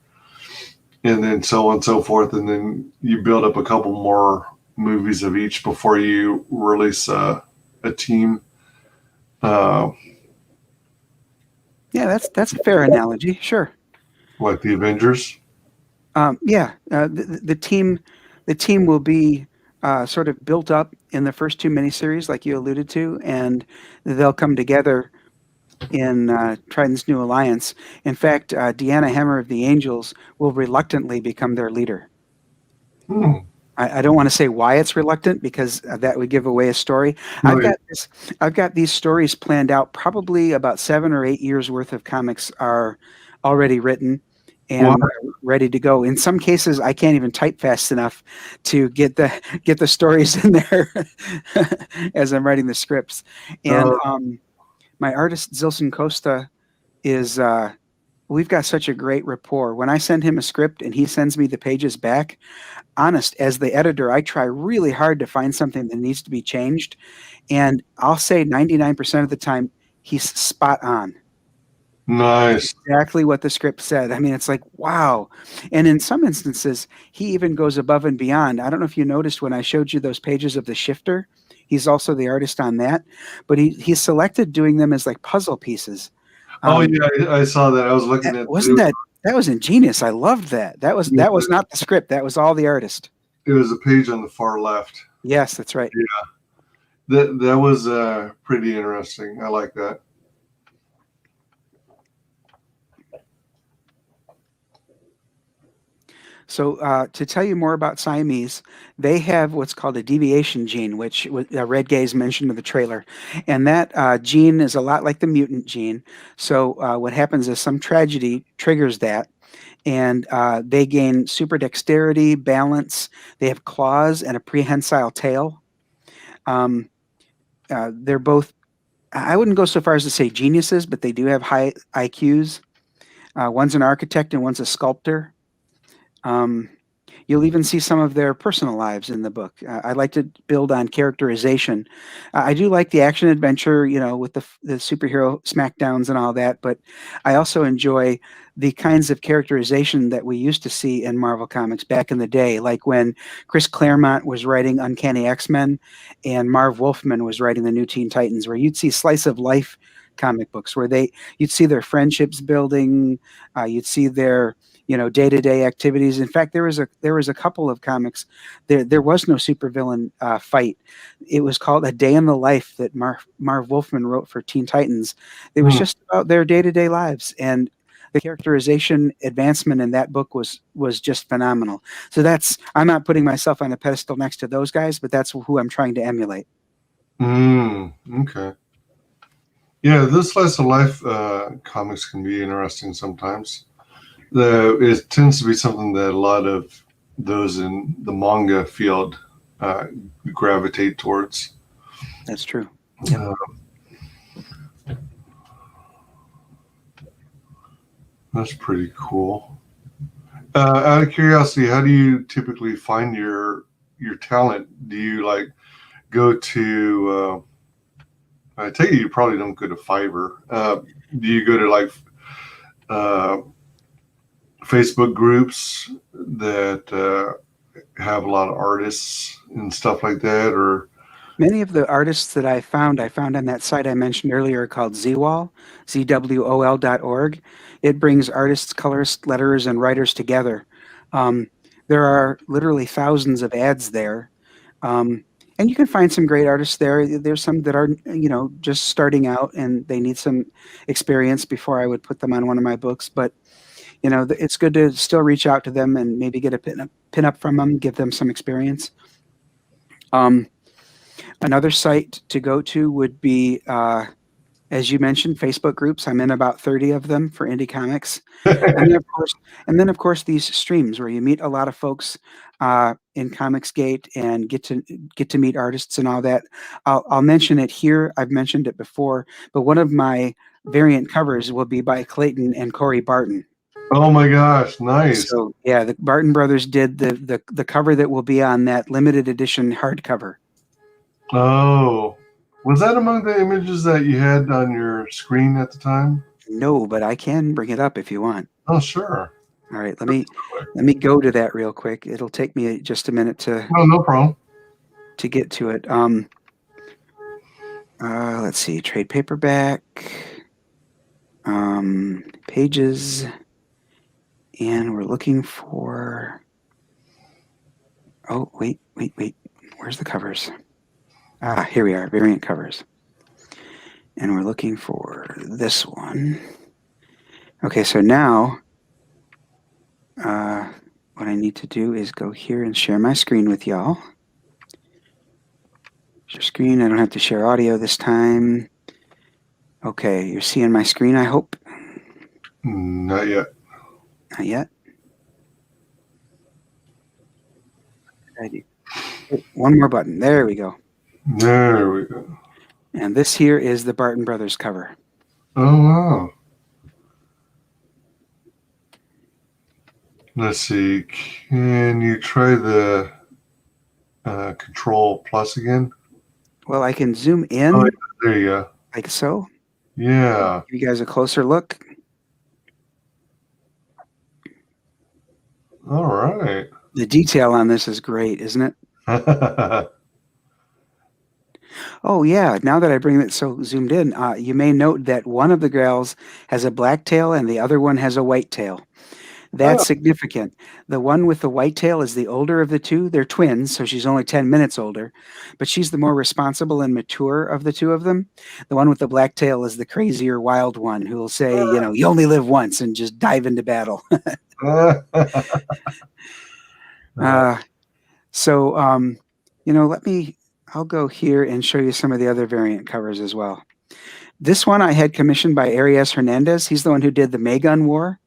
and then so on and so forth, and then you build up a couple more movies of each before you release a team. Yeah, that's a fair analogy. Sure. Like the Avengers. Yeah, the team will be sort of built up in the first two miniseries, like you alluded to, and they'll come together in Trident's New Alliance. In fact, Deanna Hammer of the Angels will reluctantly become their leader. Hmm. I don't want to say why it's reluctant because that would give away a story. Right. I've got these stories planned out. Probably about 7 or 8 years worth of comics are already written and Wow. ready to go. In some cases, I can't even type fast enough to get the stories in there as I'm writing the scripts. And my artist Zilson Costa is. We've got such a great rapport. When I send him a script and he sends me the pages back, honest, as the editor, I try really hard to find something that needs to be changed. And I'll say 99% of the time, he's spot on. Nice. Exactly what the script said. I mean, it's like, wow. And in some instances, he even goes above and beyond. I don't know if you noticed when I showed you those pages of the shifter, he's also the artist on that, but he selected doing them as like puzzle pieces. Yeah, I saw that. I was looking at. That was ingenious. I loved that. That was not the script. That was all the artist. It was a page on the far left. Yes, that's right. Yeah, that was pretty interesting. I like that. So to tell you more about Siamese, they have what's called a deviation gene, which WyzGyz mentioned in the trailer. And that gene is a lot like the mutant gene. So what happens is some tragedy triggers that, and they gain super dexterity, balance. They have claws and a prehensile tail. They're both, I wouldn't go so far as to say geniuses, but they do have high IQs. One's an architect and one's a sculptor. You'll even see some of their personal lives in the book. I like to build on characterization. I do like the action adventure, with the superhero smackdowns and all that, but I also enjoy the kinds of characterization that we used to see in Marvel Comics back in the day, like when Chris Claremont was writing Uncanny X-Men and Marv Wolfman was writing the New Teen Titans, where you'd see slice of life comic books where you'd see their friendships building, you'd see their day-to-day activities. In fact, there was a couple of comics. There was no supervillain fight. It was called A Day in the Life that Marv Wolfman wrote for Teen Titans. It was just about their day-to-day lives, and the characterization advancement in that book was just phenomenal. So I'm not putting myself on a pedestal next to those guys, but that's who I'm trying to emulate. Okay. Yeah, this slice of life comics can be interesting sometimes. It tends to be something that a lot of those in the manga field gravitate towards. That's true. Yep. That's pretty cool. Out of curiosity, how do you typically find your talent? Do you go to? I take it you probably don't go to Fiverr. Do you go to Facebook groups that have a lot of artists and stuff like that, or? Many of the artists that I found on that site I mentioned earlier called ZWOL, ZWOL.org. It brings artists, colorists, letterers, and writers together. There are literally thousands of ads there. And you can find some great artists there. There's some that are, just starting out and they need some experience before I would put them on one of my books. But, it's good to still reach out to them and maybe get a pin up from them, give them some experience. Another site to go to would be, as you mentioned, Facebook groups. I'm in about 30 of them for indie comics. And then of course, these streams where you meet a lot of folks in Comicsgate and get to meet artists and all that. I'll mention it here. I've mentioned it before, but one of my variant covers will be by Clayton and Corey Barton. Oh my gosh, nice. So yeah, the Barton brothers did the cover that will be on that limited edition hardcover. Oh, was that among the images that you had on your screen at the time? No, but I can bring it up if you want. Oh, sure. All right, let me go to that real quick. It'll take me just a minute to. Oh, no problem. to get to it. Let's see, trade paperback, pages, and we're looking for. Oh, wait. Where's the covers? Ah, here we are, variant covers. And we're looking for this one. Okay, so now what I need to do is go here and share my screen with y'all. Share screen. I don't have to share audio this time. Okay, you're seeing my screen, I hope? Not yet. Not yet? One more button. There we go. There we go. And this here is the Barton Brothers cover. Oh, wow. Let's see. Can you try the Control Plus again? Well, I can zoom in. Oh, yeah, there you go. Like so. Yeah. Give you guys a closer look. All right. The detail on this is great, isn't it? Oh, yeah. Now that I bring it so zoomed in, you may note that one of the gals has a black tail and the other one has a white tail. That's significant. The one with the white tail is the older of the two. They're twins, so she's only 10 minutes older, but she's the more responsible and mature of the two of them. The one with the black tail is the crazier, wild one who will say, you only live once and just dive into battle. I'll go here and show you some of the other variant covers as well. This one I had commissioned by Arias Hernandez. He's the one who did the Megan War.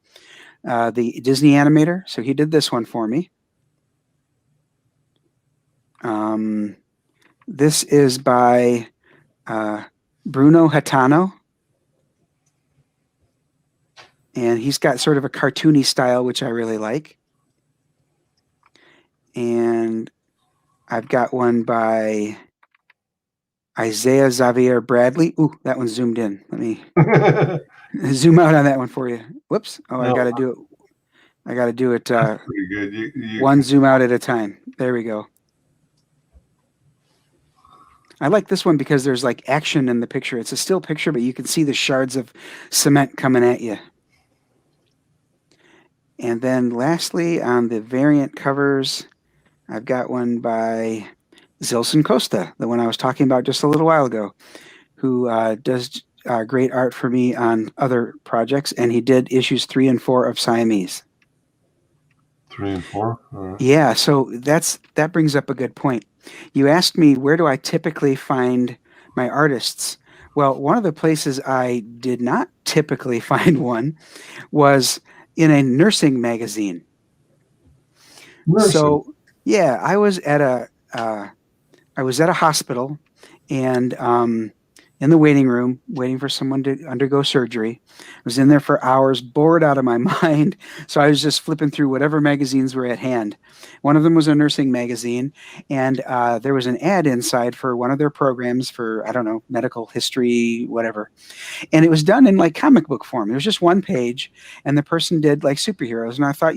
The Disney animator, so he did this one for me. This is by Bruno Hatano, and he's got sort of a cartoony style, which I really like. And I've got one by Isaiah Xavier Bradley. Ooh, that one's zoomed in. Let me zoom out on that one for you. Whoops. Oh, I got to do it. I got to do it pretty good. One zoom out at a time. There we go. I like this one because there's like action in the picture. It's a still picture, but you can see the shards of cement coming at you. And then lastly, on the variant covers, I've got one by Zilson Costa, the one I was talking about just a little while ago, who does great art for me on other projects, and he did issues 3 and 4 of Siamese. 3 and 4? Yeah, so that brings up a good point. You asked me, where do I typically find my artists? Well, one of the places I did not typically find one was in a nursing magazine. Nursing. So, yeah, I was at a hospital, and in the waiting room, waiting for someone to undergo surgery. I was in there for hours, bored out of my mind. So I was just flipping through whatever magazines were at hand. One of them was a nursing magazine, and there was an ad inside for one of their programs for, I don't know, medical history, whatever. And it was done in like comic book form. It was just one page, and the person did like superheroes. And I thought,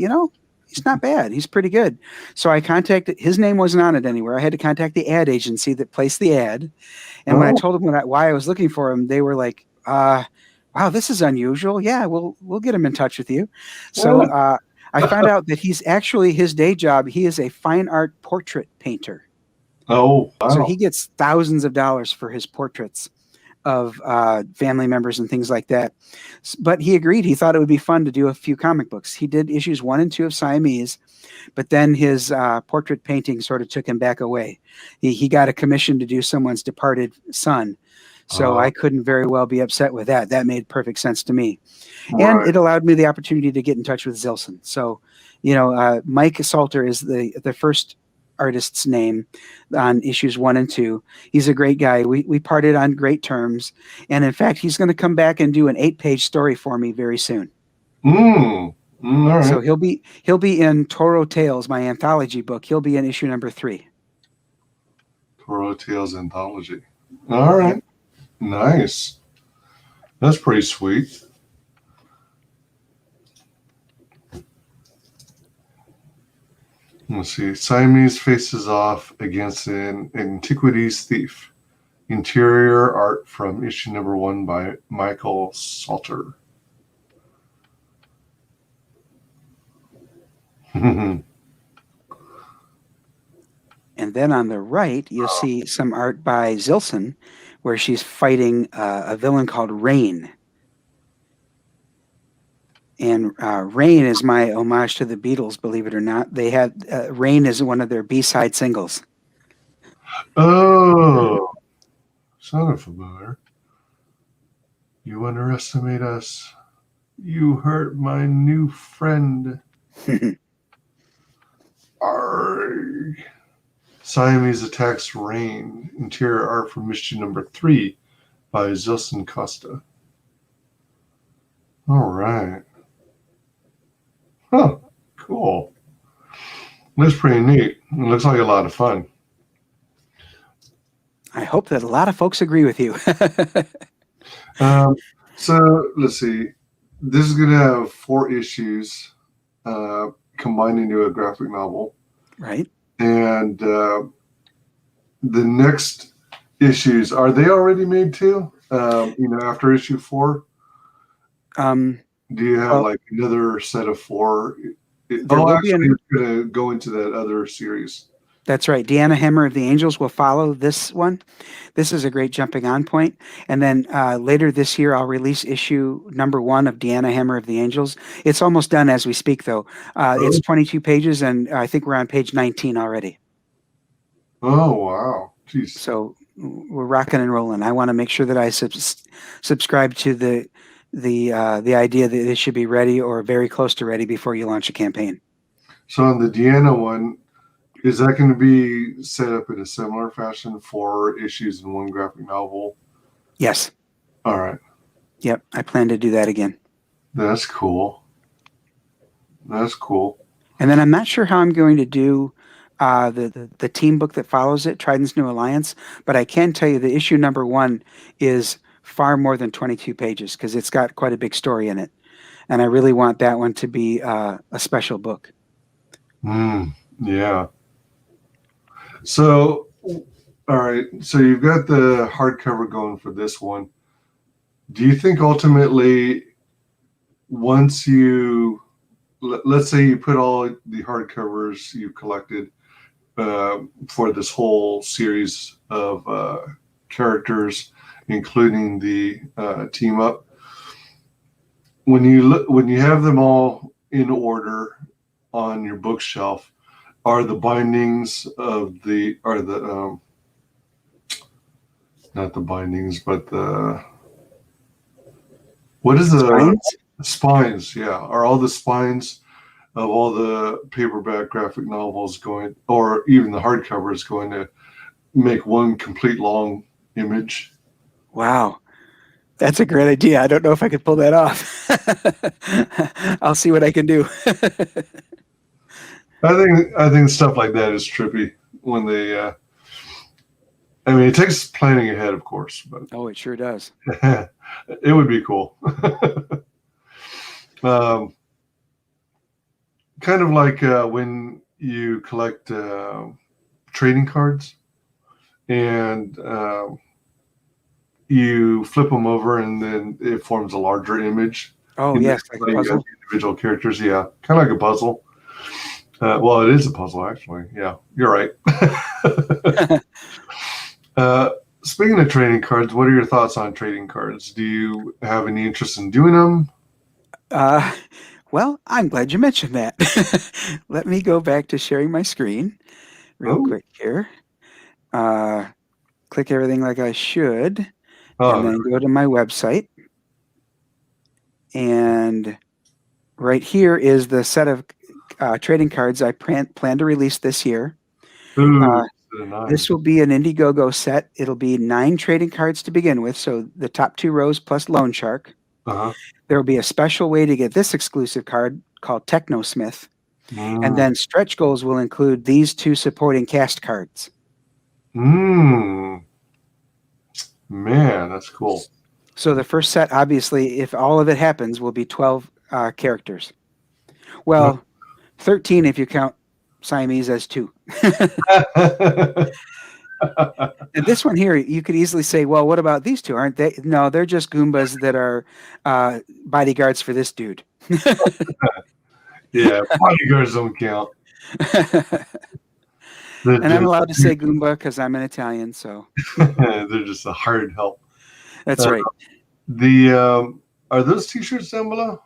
he's not bad. He's pretty good. So I contacted, his name wasn't on it anywhere. I had to contact the ad agency that placed the ad. And when I told them why I was looking for him, they were like, wow, this is unusual. Yeah, we'll get him in touch with you. So I found out that he's actually, his day job, he is a fine art portrait painter. Oh, wow. So he gets thousands of dollars for his portraits of family members and things like that. But he agreed. He thought it would be fun to do a few comic books. He did issues 1 and 2 of Siamese, but then his portrait painting sort of took him back away. He got a commission to do someone's departed son. So I couldn't very well be upset with that. That made perfect sense to me. Right. And it allowed me the opportunity to get in touch with Zilson. So, Mike Salter is the first artist's name on issues 1 and 2. He's a great guy. We parted on great terms. And in fact, he's going to come back and do an 8-page story for me very soon. All right. So he'll be in Toro Tales, my anthology book. He'll be in issue number 3. Toro Tales anthology. All right. Nice. That's pretty sweet. Let's see. Siamese faces off against an antiquities thief. Interior art from issue number 1 by Michael Salter. And then on the right, you'll see some art by Zilson, where she's fighting a villain called Rain. And Rain is my homage to the Beatles, believe it or not. They had Rain is one of their B-side singles. Oh, sounded familiar. You underestimate us. You hurt my new friend. Arrgh. Siamese attacks Rain. Interior art from issue number 3 by Zilson Costa. All right. Huh. Cool. Looks pretty neat. It looks like a lot of fun. I hope that a lot of folks agree with you. So let's see. This is going to have 4 issues combined into a graphic novel. Right. And the next issues, are they already made too? After issue 4? Do you have like another set of 4? It's going to go into that other series. That's right. Deanna Hammer of the Angels will follow this one. This is a great jumping on point. And then later this year, I'll release issue number 1 of Deanna Hammer of the Angels. It's almost done as we speak, though. It's 22 pages, and I think we're on page 19 already. Oh, wow. Jeez. So we're rocking and rolling. I want to make sure that I subscribe to the idea that it should be ready or very close to ready before you launch a campaign. So on the Deanna one, is that going to be set up in a similar fashion, 4 issues in 1 graphic novel? Yes. All right. Yep. I plan to do that again. That's cool. That's cool. And then I'm not sure how I'm going to do the team book that follows it, Trident's New Alliance, but I can tell you the issue number 1 is far more than 22 pages because it's got quite a big story in it. And I really want that one to be a special book. Yeah. So, all right. So you've got the hardcover going for this one. Do you think ultimately, once you, let's say you put all the hardcovers you've collected for this whole series of characters, including the team up, when you have them all in order on your bookshelf, are the bindings of not the bindings, but what is the spines? Yeah. Are all the spines of all the paperback graphic novels going, or even the hardcovers, going to make one complete long image? Wow. That's a great idea. I don't know if I could pull that off. I'll see what I can do. I think stuff like that is trippy when they. I mean, it takes planning ahead, of course, but oh, it sure does. It would be cool. Kind of like when you collect trading cards and you flip them over and then it forms a larger image. Oh, yes, like a puzzle. Individual characters, yeah, kind of like a puzzle. Well, it is a puzzle, actually. Yeah, you're right. Speaking of trading cards, what are your thoughts on trading cards? Do you have any interest in doing them? Well, I'm glad you mentioned that. Let me go back to sharing my screen real quick here. Click everything like I should, and then go to my website. And right here is the set of trading cards I plan to release this year. Nice. This will be an Indiegogo set. It'll be 9 trading cards to begin with, so the top 2 rows plus Loan Shark. There will be a special way to get this exclusive card called Technosmith. And then stretch goals will include these 2 supporting cast cards. Man, that's cool. So the first set, obviously, if all of it happens, will be 12 characters. Well, 13 if you count Siamese as two. And this one here, you could easily say, well, what about these two? Aren't they? No, they're just Goombas that are bodyguards for this dude. Yeah, bodyguards don't count. And I'm allowed to say Goomba because I'm an Italian, so. They're just a hired help. That's right. Are those T-shirts down below?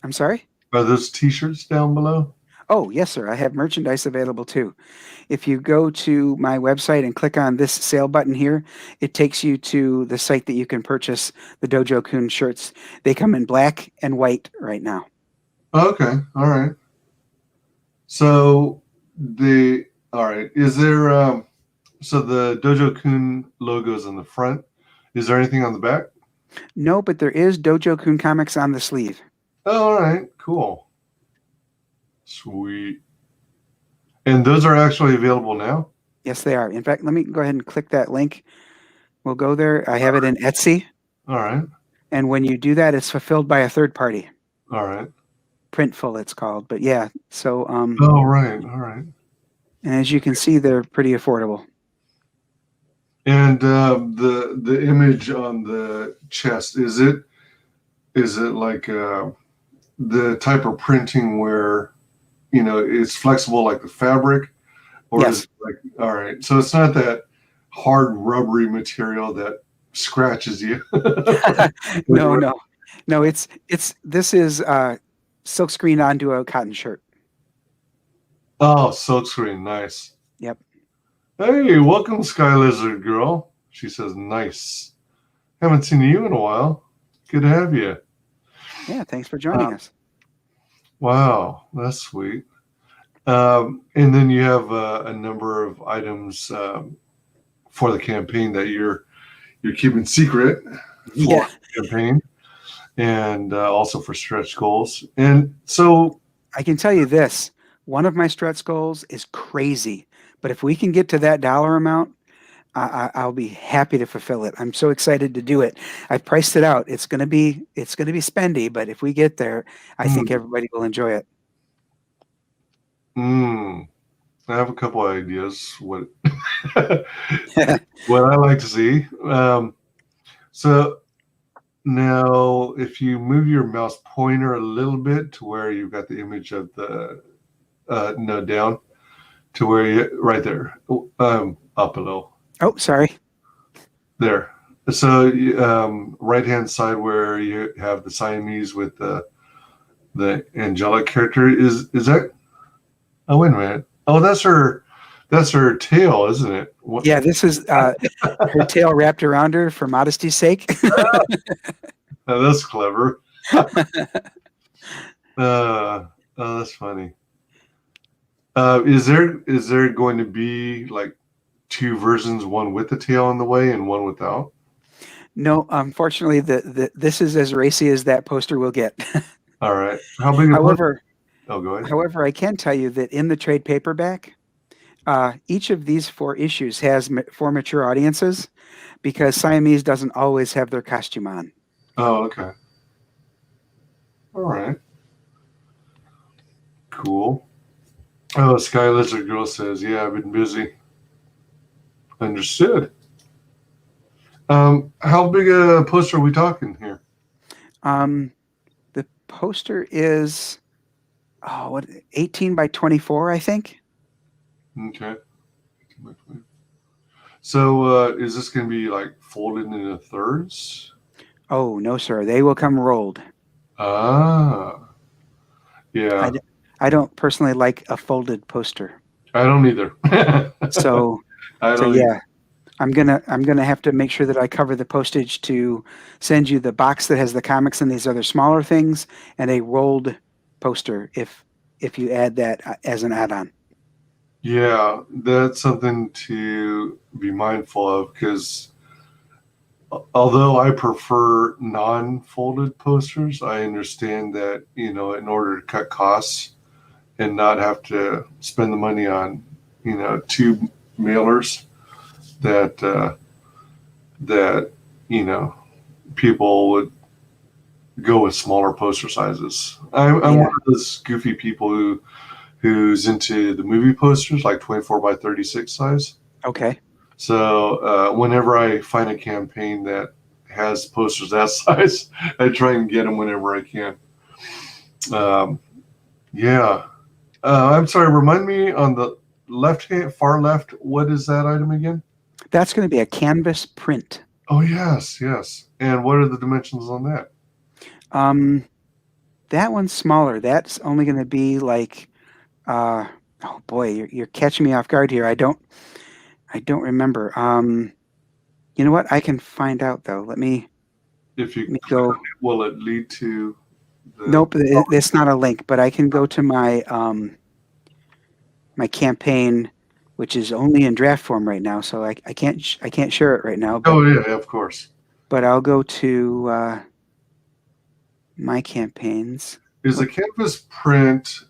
I'm sorry? Are those T-shirts down below? Oh, yes, sir. I have merchandise available too. If you go to my website and click on this sale button here, it takes you to the site that you can purchase the Dojo Kun shirts. They come in black and white right now. Okay, all right. So is there so the Dojo Kun logo's on the front? Is there anything on the back? No, but there is DojoKunComics on the sleeve. Oh, all right, cool. Sweet. And those are actually available now? Yes, they are. In fact, let me go ahead and click that link. We'll go there. I have it in Etsy. All right. And when you do that, it's fulfilled by a third party. All right. Printful, it's called. But yeah, so. Oh, right. All right. And as you can see, they're pretty affordable. And the image on the chest, is it like the type of printing where, you know, it's flexible like the fabric? Or yes. Is it like, all right. So it's not that hard rubbery material that scratches you. No. This is silk screen onto a cotton shirt. Oh, silk screen. Nice. Yep. Hey, welcome, Sky Lizard Girl. She says, nice. Haven't seen you in a while. Good to have you. Yeah, thanks for joining us. Wow, that's sweet. And then you have a number of items for the campaign that you're keeping secret for the campaign, and also for stretch goals. And so I can tell you this. One of my stretch goals is crazy. But if we can get to that dollar amount, I'll be happy to fulfill it. I'm so excited to do it. I priced it out. It's gonna be spendy, but if we get there, I think everybody will enjoy it. I have a couple of ideas. What what I like to see. So now, if you move your mouse pointer a little bit to where you've got the image of the down. To where you right there, up a little. Oh, sorry. There. So, right hand side where you have the Siamese with the angelic character is that? Oh, wait a minute. Oh, that's her tail, isn't it? What? Yeah, this is her tail wrapped around her for modesty's sake. Oh, that's clever. Oh, that's funny. Is there going to be like two versions, one with the tail on the way and one without? No, unfortunately, this is as racy as that poster will get. All right. How big? However, go ahead. However, I can tell you that in the trade paperback, each of these 4 issues has 4 mature audiences because Siamese doesn't always have their costume on. Oh, okay. All right. Cool. Oh, Sky Lizard Girl says, yeah, I've been busy. Understood. How big a poster are we talking here? The poster is 18 by 24, I think. Okay. So is this going to be like folded into thirds? Oh, no, sir. They will come rolled. Ah. Yeah. I don't personally like a folded poster. I don't either. So yeah, I'm gonna have to make sure that I cover the postage to send you the box that has the comics and these other smaller things and a rolled poster if you add that as an add-on. Yeah, that's something to be mindful of because although I prefer non-folded posters, I understand that, you know, in order to cut costs and not have to spend the money on, you know, 2 mailers that you know, people would go with smaller poster sizes. I'm one of those goofy people who who's into the movie posters, like 24 by 36 size. Okay. So whenever I find a campaign that has posters that size, I try and get them whenever I can. Yeah. I'm sorry, remind me on the left hand, far left, what is that item again? That's going to be a canvas print. Oh, yes, yes. And what are the dimensions on that? That one's smaller. That's only going to be like, oh boy, you're catching me off guard here. I don't remember. You know what? I can find out though. Let me go. Will it lead to the... Nope, it's not a link, but I can go to my my campaign, which is only in draft form right now, so I can't share it right now. But, oh yeah, of course. But I'll go to my campaigns. Is the canvas print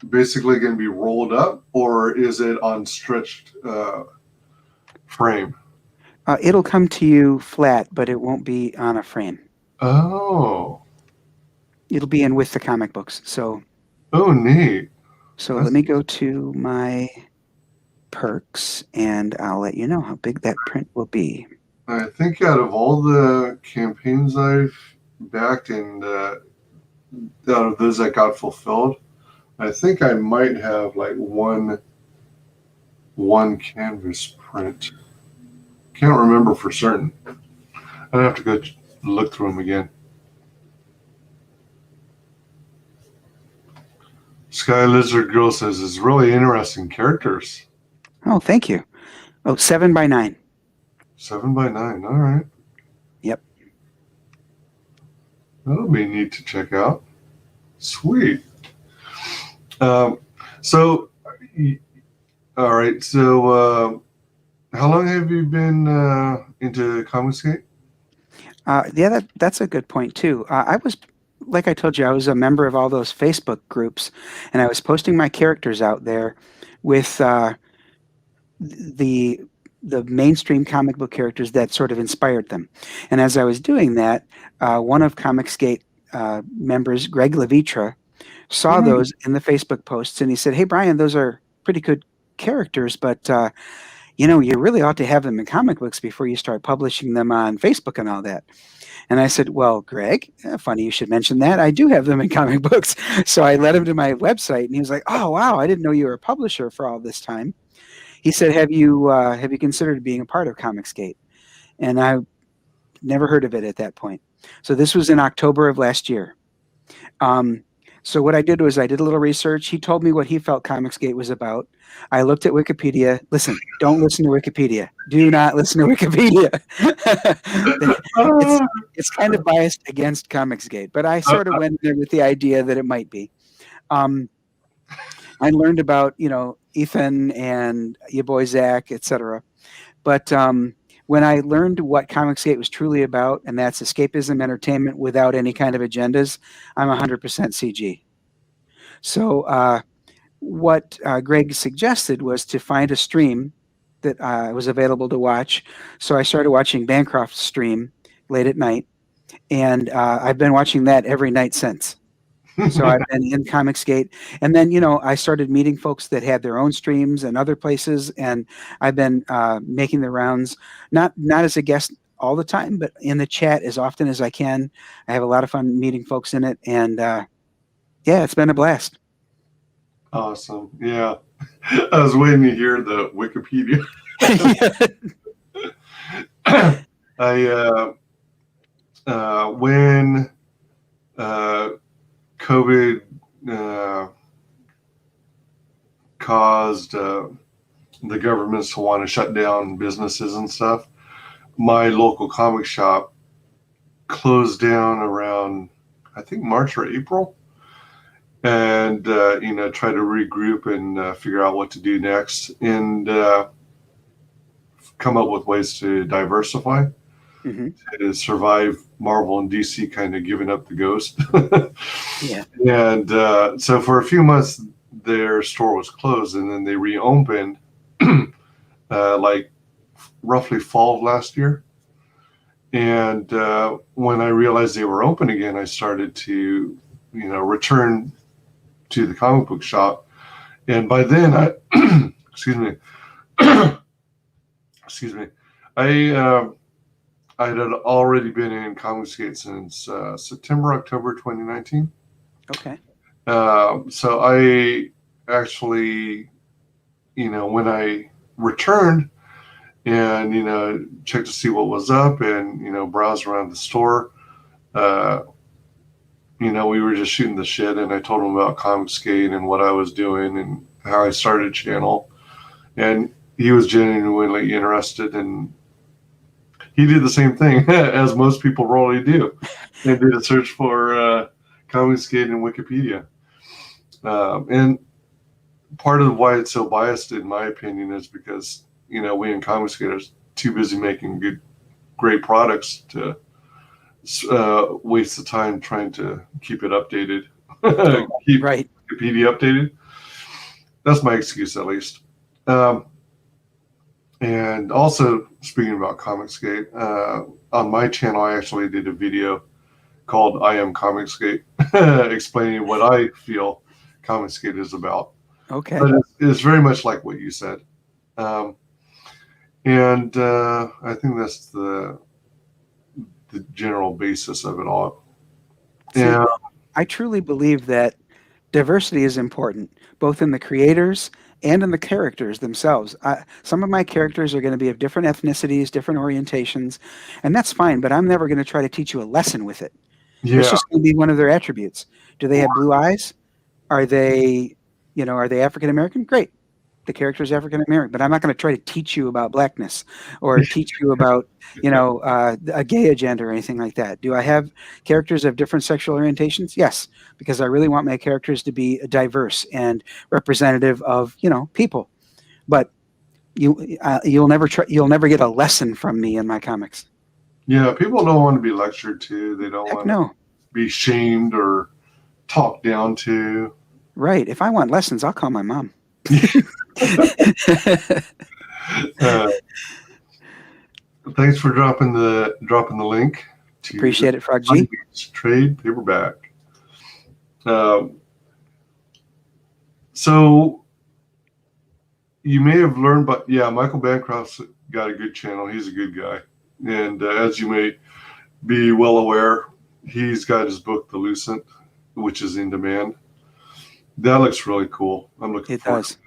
basically going to be rolled up, or is it on stretched frame? It'll come to you flat, but it won't be on a frame. Oh. It'll be in with the comic books. So. Oh, neat. So let me go to my perks, and I'll let you know how big that print will be. I think out of all the campaigns I've backed and out of those that got fulfilled, I think I might have like one canvas print. Can't remember for certain. I'd have to go look through them again. Sky Lizard Girl says it's really interesting characters. Oh, thank you. Oh, 7 by 9. 7 by 9. All right. Yep. That'll be neat to check out. Sweet. So, all right. So, how long have you been into Comicsgate? Yeah, that's a good point too. I was, like I told you, I was a member of all those Facebook groups, and I was posting my characters out there with the mainstream comic book characters that sort of inspired them. And as I was doing that, one of Comicsgate members, Greg Levitra, saw those in the Facebook posts, and he said, "Hey, Brian, those are pretty good characters, but you know, you really ought to have them in comic books before you start publishing them on Facebook and all that." And I said, "Well, Greg, funny you should mention that. I do have them in comic books." So I led him to my website, and he was like, "Oh, wow, I didn't know you were a publisher for all this time." He said, "Have you considered being a part of Comicsgate?" And I never heard of it at that point. So this was in October of last year. So what I did was I did a little research. He told me what he felt Comicsgate was about. I looked at Wikipedia. Listen, don't listen to Wikipedia. Do not listen to Wikipedia. It's kind of biased against Comicsgate, but I sort of went there with the idea that it might be. I learned about, you know, Ethan and your boy Zach, etc. But when I learned what Comicsgate was truly about, and that's escapism entertainment without any kind of agendas, I'm 100% CG. So what Greg suggested was to find a stream that was available to watch. So I started watching Bancroft's stream late at night, and I've been watching that every night since. So I've been in Comicsgate, and then, you know, I started meeting folks that had their own streams and other places, and I've been making the rounds, not as a guest all the time, but in the chat as often as I can. I have a lot of fun meeting folks in it, and yeah, it's been a blast. Awesome. Yeah, I was waiting to hear the Wikipedia. When COVID caused the governments to want to shut down businesses and stuff, my local comic shop closed down around, I think, March or April, and you know, try to regroup and figure out what to do next, and come up with ways to diversify. To survive Marvel and DC kind of giving up the ghost. Yeah. And so for a few months, their store was closed, and then they reopened like roughly fall of last year. And when I realized they were open again, I started to, you know, return to the comic book shop. And by then, I excuse me, excuse me, I had already been in Comicsgate since September, October 2019. Okay. So I actually, when I returned and, checked to see what was up and, browsed around the store, we were just shooting the shit, and I told him about Comicsgate and what I was doing and how I started a channel. And he was genuinely interested, and he did the same thing as most people probably do, and did a search for Comicsgate in Wikipedia. And part of why it's so biased, in my opinion, is because, we in Comicsgate are too busy making great products to waste the time trying to keep it updated, keep Right. Wikipedia updated. That's my excuse, at least. And also, speaking about Comicsgate, on my channel, I actually did a video called I Am Comicsgate, explaining what I feel Comicsgate is about. Okay. But it's very much like what you said. And I think that's the general basis of it all. See, Yeah. I truly believe that diversity is important, both in the creators and in the characters themselves. Some of my characters are going to be of different ethnicities, different orientations, and that's fine, but I'm never going to try to teach you a lesson with it. Yeah. It's just going to be one of their attributes. Do they have blue eyes? Are they African American? Great. The character is African American, but I'm not going to try to teach you about blackness or teach you about, a gay agenda or anything like that. Do I have characters of different sexual orientations? Yes, because I really want my characters to be diverse and representative of, people. But you'll never get a lesson from me in my comics. Yeah, people don't want to be lectured to. They don't want to be shamed or talked down to. Right. If I want lessons, I'll call my mom. Thanks for dropping the link to Appreciate it, Frog G. Trade paperback. So you may have learned, but yeah, Michael Bancroft's got a good channel. He's a good guy, and as you may be well aware, he's got his book, The Lucent, which is in demand. That looks really cool. I'm looking forward to it.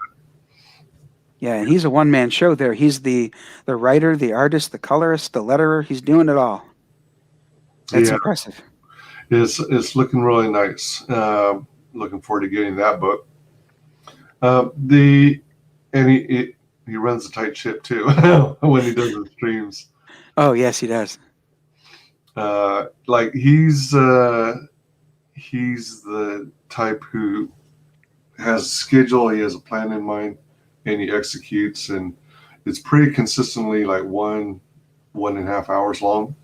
Yeah, and he's a one-man show there. He's the writer, the artist, the colorist, the letterer. He's doing it all. That's impressive. It's looking really nice. Looking forward to getting that book. He runs a tight ship too when he does his streams. Oh yes, he does. He's the type who has a schedule. He has a plan in mind, and he executes, and it's pretty consistently like 1.5 hours long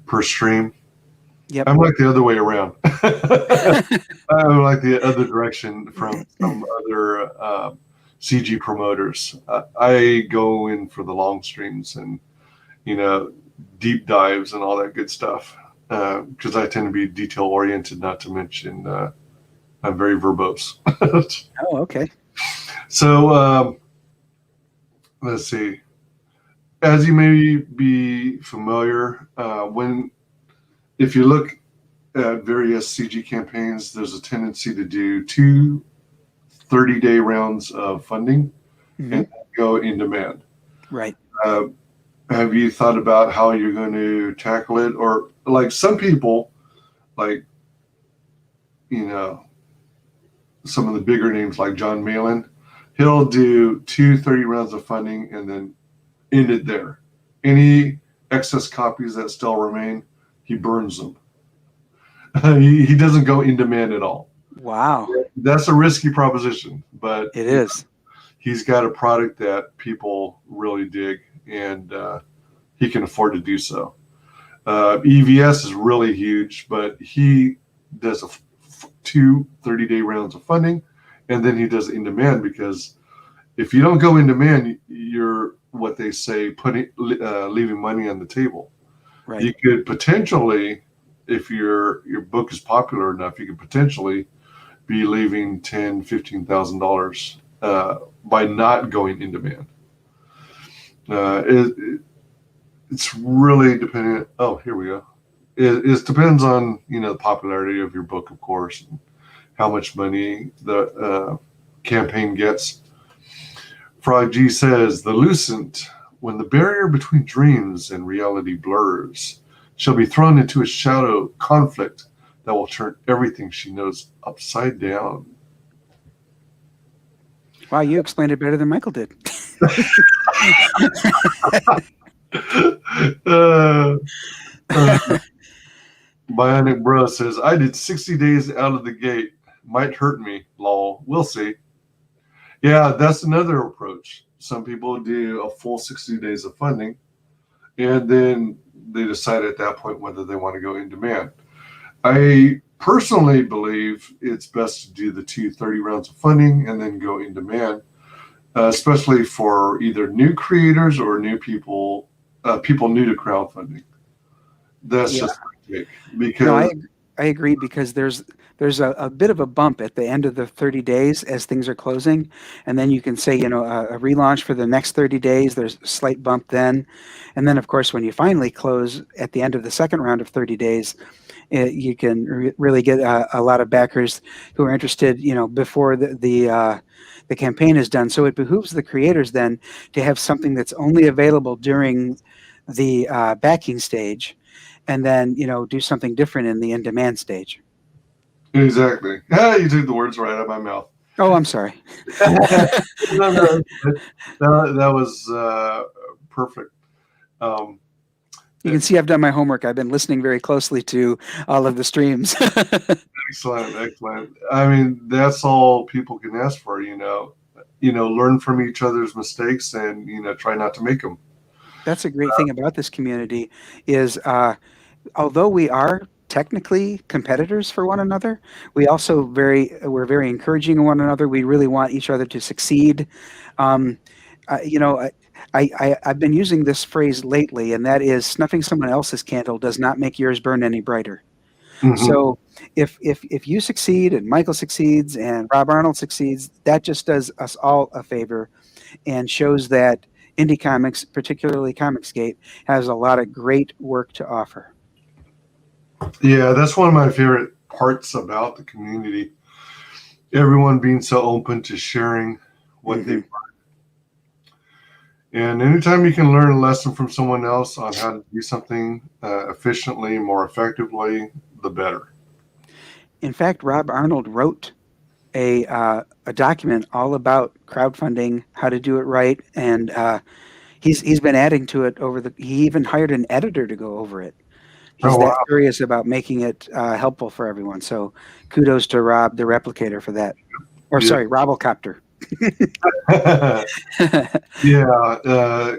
per stream. Yep. I'm like the other way around. I'm like the other direction from some other CG promoters. I go in for the long streams and, deep dives and all that good stuff, because I tend to be detail oriented, not to mention I'm very verbose. Oh, okay. So let's see. As you may be familiar, if you look at various CG campaigns, there's a tendency to do 2 30-day rounds of funding and go in demand. Right. Have you thought about how you're going to tackle it? Or like some people, like, some of the bigger names like John Malin, he'll do 2 30 rounds of funding and then end it there. Any excess copies that still remain, he burns them. He doesn't go in demand at all. Wow. That's a risky proposition, but it is. He's got a product that people really dig, and he can afford to do so. EVS is really huge, but he does 2 30-day rounds of funding, and then he does it in demand, because if you don't go in demand, you're, what they say, leaving money on the table. Right. You could potentially, if your book is popular enough, you could potentially be leaving $10,000-$15,000 by not going in demand. It's really dependent. Oh, here we go. It depends on the popularity of your book, of course, and how much money the campaign gets. Frog G says, the Lucent, when the barrier between dreams and reality blurs, shall be thrown into a shadow conflict that will turn everything she knows upside down. Wow, you explained it better than Michael did. Bionic Bro says, I did 60 days out of the gate. Might hurt me, lol. We'll see. Yeah, that's another approach. Some people do a full 60 days of funding, and then they decide at that point whether they want to go in demand. I personally believe it's best to do the 30 rounds of funding and then go in demand, especially for either new creators or new people, people new to crowdfunding. That's just my take. Because no, I agree, because there's a bit of a bump at the end of the 30 days as things are closing, and then you can say a relaunch for the next 30 days. There's a slight bump then, and then of course when you finally close at the end of the second round of 30 days, you can really get a lot of backers who are interested before the campaign is done. So it behooves the creators then to have something that's only available during the backing stage, and then do something different in the in-demand stage. exactly. Yeah, you took the words right out of my mouth. Oh, I'm sorry. No, that was perfect. You can see I've done my homework. I've been listening very closely to all of the streams. Excellent. I mean, that's all people can ask for, learn from each other's mistakes and, try not to make them. That's a great thing about this community is although we are technically competitors for one another, we also we're very encouraging of one another. We really want each other to succeed. I've been using this phrase lately, and that is, snuffing someone else's candle does not make yours burn any brighter. Mm-hmm. So if you succeed and Michael succeeds and Rob Arnold succeeds, that just does us all a favor and shows that indie comics, particularly Comicsgate, has a lot of great work to offer. Yeah, that's one of my favorite parts about the community. Everyone being so open to sharing what they've learned. And anytime you can learn a lesson from someone else on how to do something efficiently, more effectively, the better. In fact, Rob Arnold wrote a document all about crowdfunding, how to do it right, and he's been adding to it he even hired an editor to go over it. He's that curious about making it helpful for everyone. So kudos to Rob, the replicator, for that. Or sorry, Robocopter.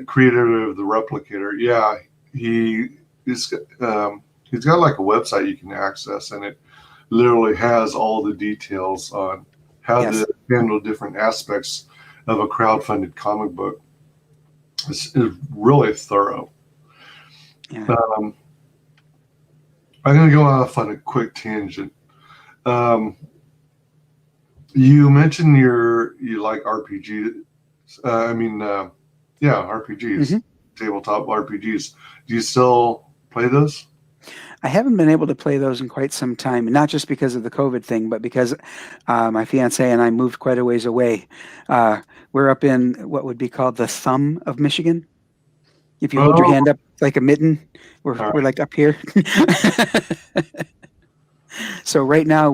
Creator of the replicator. Yeah, he's got like a website you can access, and it literally has all the details on how to handle different aspects of a crowdfunded comic book. It's really thorough. Yeah. I'm going to go off on a quick tangent. You mentioned you like RPGs. RPGs, tabletop RPGs. Do you still play those? I haven't been able to play those in quite some time, not just because of the COVID thing, but because my fiance and I moved quite a ways away. We're up in what would be called the thumb of Michigan. If you hold your hand up like a mitten, we're like up here. So right now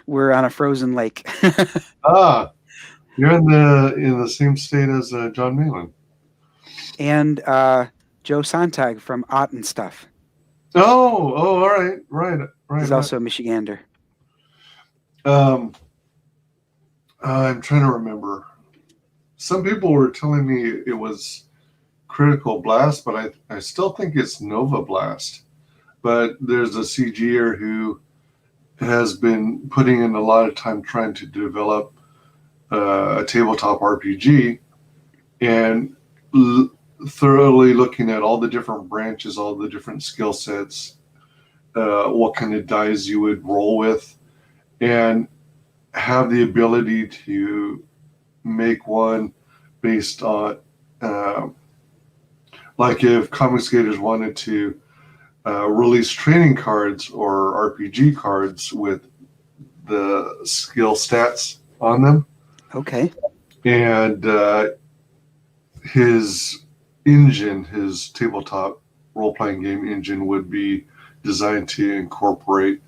we're on a frozen lake. You're in the same state as John Malin and Joe Sontag from Ott and Stuff. Oh, all right. He's also a Michigander. I'm trying to remember. Some people were telling me it was Critical Blast, but I still think it's Nova Blast. But there's a CGer who has been putting in a lot of time trying to develop a tabletop RPG and thoroughly looking at all the different branches, all the different skill sets, what kind of dice you would roll with. And have the ability to make one based on, like if Comic Skaters wanted to release training cards or RPG cards with the skill stats on them. Okay. And his engine, his tabletop role-playing game engine, would be designed to incorporate,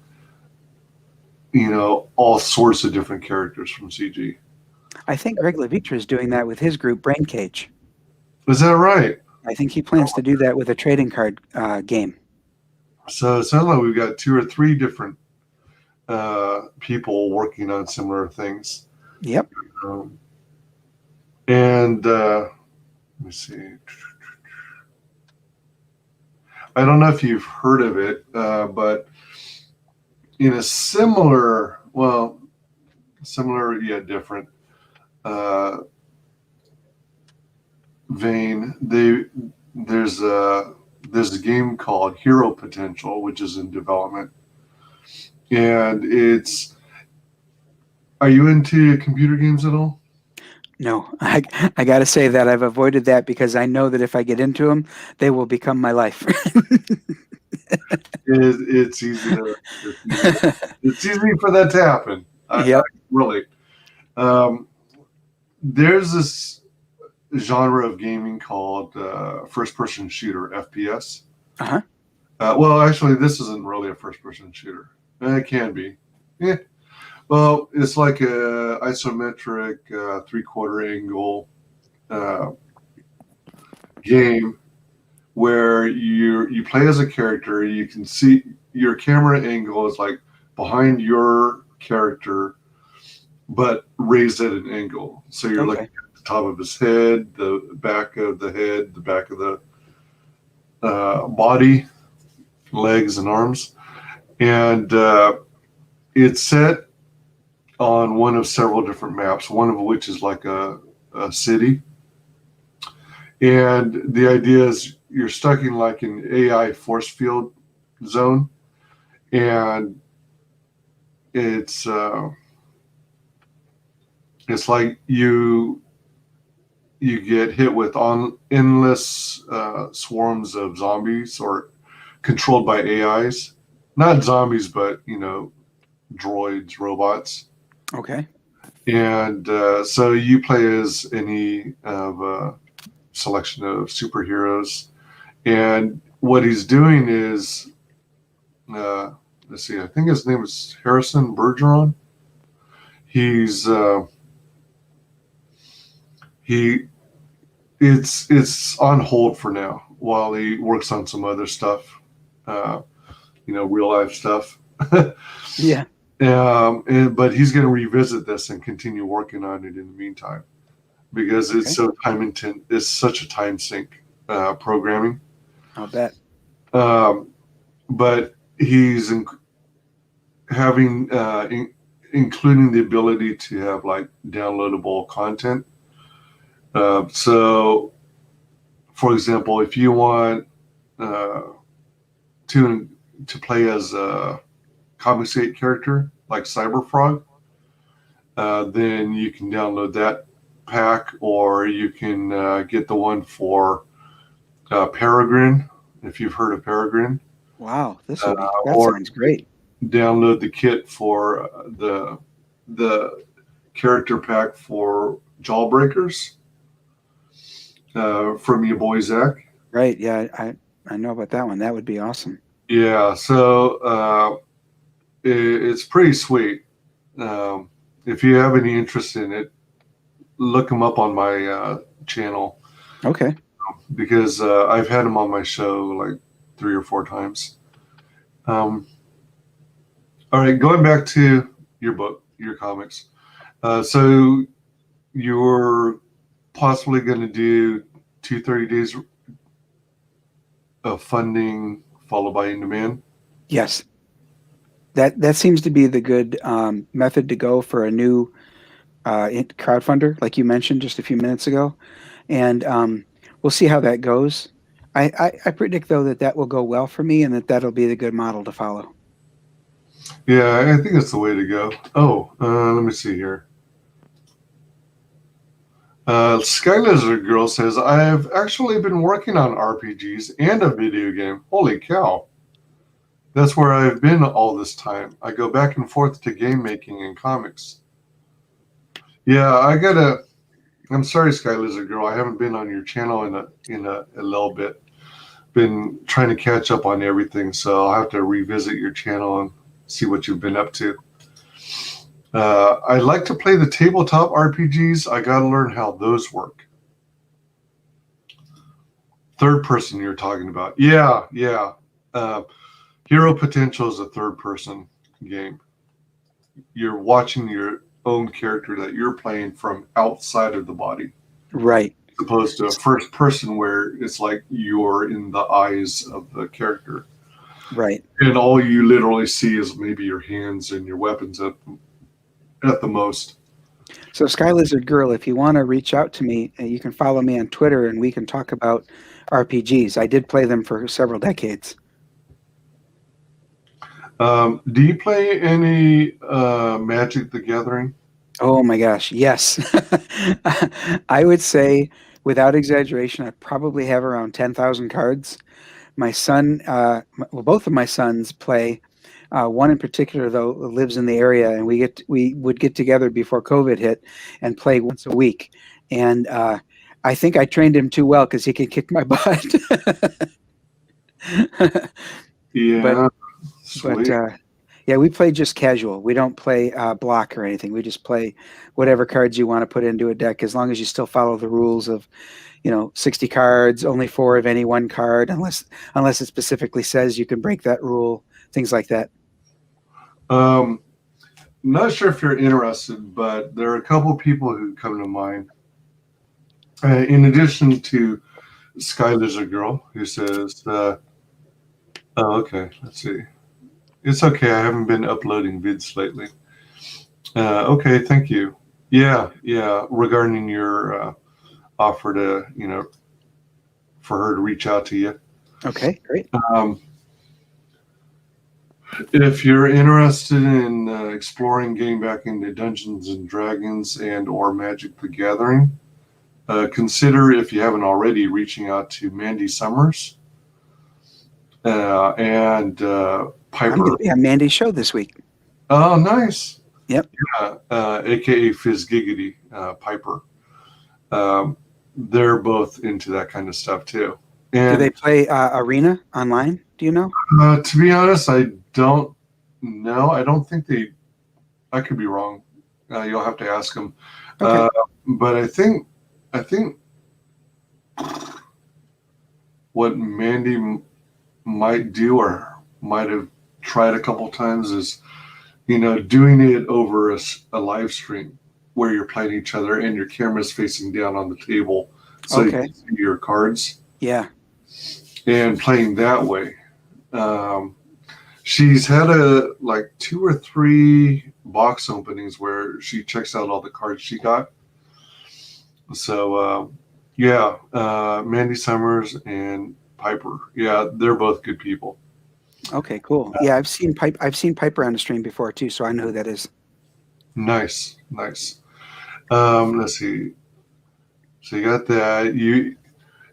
all sorts of different characters from CG. I think Greg Levitra is doing that with his group, Brain Cage. Is that right? I think he plans to do that with a trading card game. So it sounds like we've got 2 or 3 different people working on similar things. Yep. And let me see. I don't know if you've heard of it, but in a similar, yet different vein, there's a game called Hero Potential, which is in development, and are you into computer games at all? No, I got to say that I've avoided that because I know that if I get into them, they will become my life. It's easy it's easy for that to happen. Yep. Really. There's this genre of gaming called first-person shooter, FPS. Uh-huh. Well, actually, this isn't really a first-person shooter. It can be. Yeah. Well, it's like a isometric 3/4 angle game where you play as a character. You can see your camera angle is like behind your character, but raised at an angle. So you're looking at the top of his head, the back of the head, the back of the body, legs and arms. And it's set on one of several different maps, one of which is like a city. And the idea is you're stuck in like an AI force field zone, and it's like you get hit with endless swarms of zombies, or controlled by AIs, not zombies, but droids, robots. Okay. And so you play as any of a selection of superheroes. And what he's doing is, let's see, I think his name is Harrison Bergeron. He's it's on hold for now while he works on some other stuff, real life stuff. Yeah. But he's going to revisit this and continue working on it in the meantime, because it's so time intense. It's such a time sink programming. I'll bet. But he's including the ability to have like downloadable content. So, for example, if you want to play as a Comic Skate character like Cyberfrog, then you can download that pack, or you can get the one for Peregrine, if you've heard of Peregrine. Wow, that sounds great. Download the kit for the character pack for Jawbreakers from your boy Zach. Right, yeah, I know about that one. That would be awesome. Yeah, so it's pretty sweet. If you have any interest in it, look them up on my channel. Okay. Because I've had him on my show like 3 or 4 times. All right, going back to your book, your comics. So you're possibly going to do 230 days of funding followed by in-demand? Yes. That seems to be the good method to go for a new crowdfunder, like you mentioned just a few minutes ago. And we'll see how that goes. I predict, though, that will go well for me, and that'll be the good model to follow. Yeah, I think it's the way to go. Oh, let me see here. Sky Lizard Girl says, I've actually been working on RPGs and a video game. Holy cow. That's where I've been all this time. I go back and forth to game making and comics. Yeah, I'm sorry, Sky Lizard Girl. I haven't been on your channel in a little bit. Been trying to catch up on everything, so I'll have to revisit your channel and see what you've been up to. I like to play the tabletop RPGs. I got to learn how those work. Third person you're talking about. Yeah. Hero Potential is a third person game. You're watching your own character that you're playing from outside of the body. Right. As opposed to a first person where it's like you're in the eyes of the character. Right. And all you literally see is maybe your hands and your weapons at the most. So Sky Lizard Girl, if you want to reach out to me, you can follow me on Twitter and we can talk about RPGs. I did play them for several decades. Do you play any Magic the Gathering? Oh my gosh, yes. I would say, without exaggeration, I probably have around 10,000 cards. My son, both of my sons play. One in particular, though, lives in the area, and we would get together before COVID hit and play once a week. And I think I trained him too well because he could kick my butt. Yeah, but yeah, we play just casual. We don't play block or anything. We just play whatever cards you want to put into a deck, as long as you still follow the rules of, 60 cards, only 4 of any one card, unless it specifically says you can break that rule, things like that. Not sure if you're interested, but there are a couple people who come to mind. In addition to Sky Lizard Girl, who says, oh, okay, let's see. It's okay, I haven't been uploading vids lately. Okay, thank you. Yeah, regarding your offer to, for her to reach out to you. Okay, great. If you're interested in exploring getting back into Dungeons and Dragons and or Magic the Gathering, consider, if you haven't already, reaching out to Mandy Summers and Piper. I'm going to be on Mandy's show this week. Oh, nice. Yep. Yeah, aka Fizz Giggity, Piper. They're both into that kind of stuff too. And, do they play Arena online? Do you know? To be honest, I don't know. I don't think they. I could be wrong. You'll have to ask them. Okay. But I think what Mandy might do or might have tried a couple times is, doing it over a live stream where you're playing each other and your camera's facing down on the table, so you can see your cards. Yeah. And playing that way. She's had 2 or 3 box openings where she checks out all the cards she got. So, Mandy Summers and Piper. Yeah, they're both good people. Okay, cool. Yeah, I've seen Piper on the stream before too, so I know who that is. Nice. Let's see. So you got that.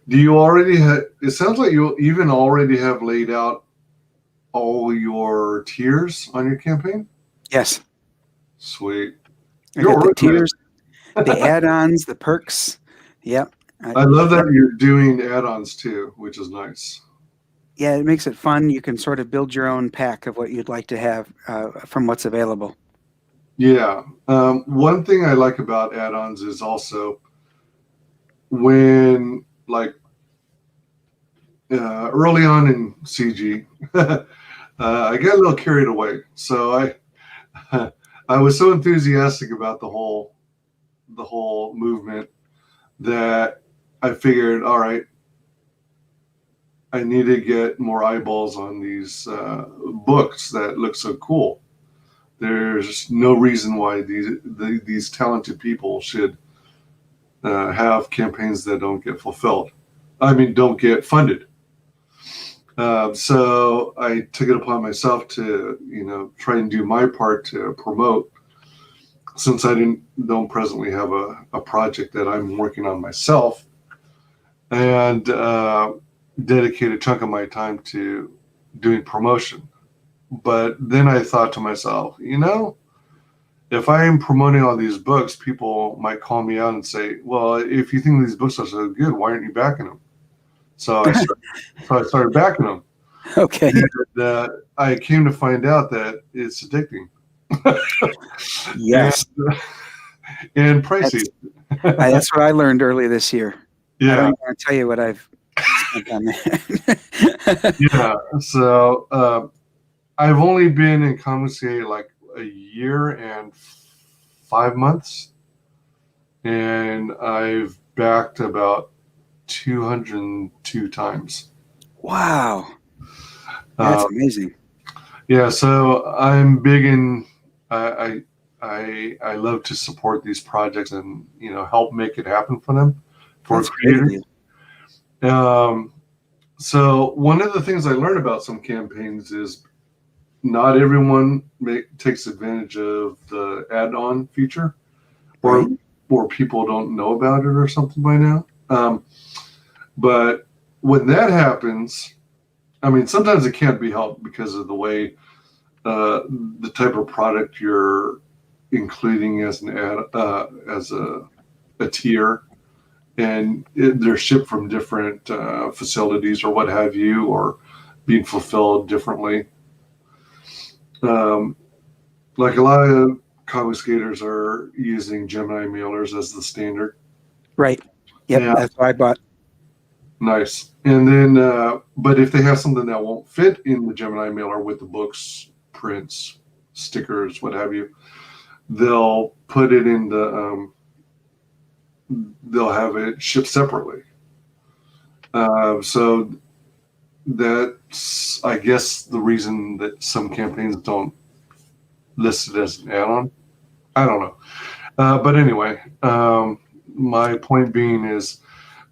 Do you already have? It sounds like you even already have laid out all your tiers on your campaign. Yes. Sweet. I got the tiers, the add-ons, the perks. Yep. I love that you're doing add-ons too, which is nice. Yeah, it makes it fun. You can sort of build your own pack of what you'd like to have from what's available. Yeah. One thing I like about add-ons is also when, early on in CG, I got a little carried away. So I was so enthusiastic about the whole movement that I figured, all right, I need to get more eyeballs on these books that look so cool. There's no reason why these talented people should have campaigns that don't get fulfilled. I mean, don't get funded. So I took it upon myself to, try and do my part to promote, since I don't presently have a project that I'm working on myself, and dedicate a chunk of my time to doing promotion. But then I thought to myself, if I am promoting all these books, people might call me out and say, well, if you think these books are so good, why aren't you backing them? So I started backing them. Okay. And I came to find out that it's addicting. Yes. And pricey. That's what I learned earlier this year. Yeah. I don't want to tell you what I've spent on that. Yeah. So I've only been in comics like a year and 5 months, and I've backed about 202 times. Wow. That's amazing. Yeah, so I'm big in I love to support these projects and help make it happen for them, for That's great of creators. So one of the things I learned about some campaigns is not everyone takes advantage of the add-on feature, or people don't know about it or something by now. But when that happens, I mean, sometimes it can't be helped because of the way the type of product you're including as an as a tier, and they're shipped from different facilities or what have you, or being fulfilled differently. Like a lot of comic skaters are using Gemini mailers as the standard. Right. Yep. Yeah. That's what I bought. Nice. And then, but if they have something that won't fit in the Gemini mailer with the books, prints, stickers, what have you, they'll put it in the, they'll have it shipped separately. So that's, I guess, the reason that some campaigns don't list it as an add-on. I don't know. But anyway, my point being is,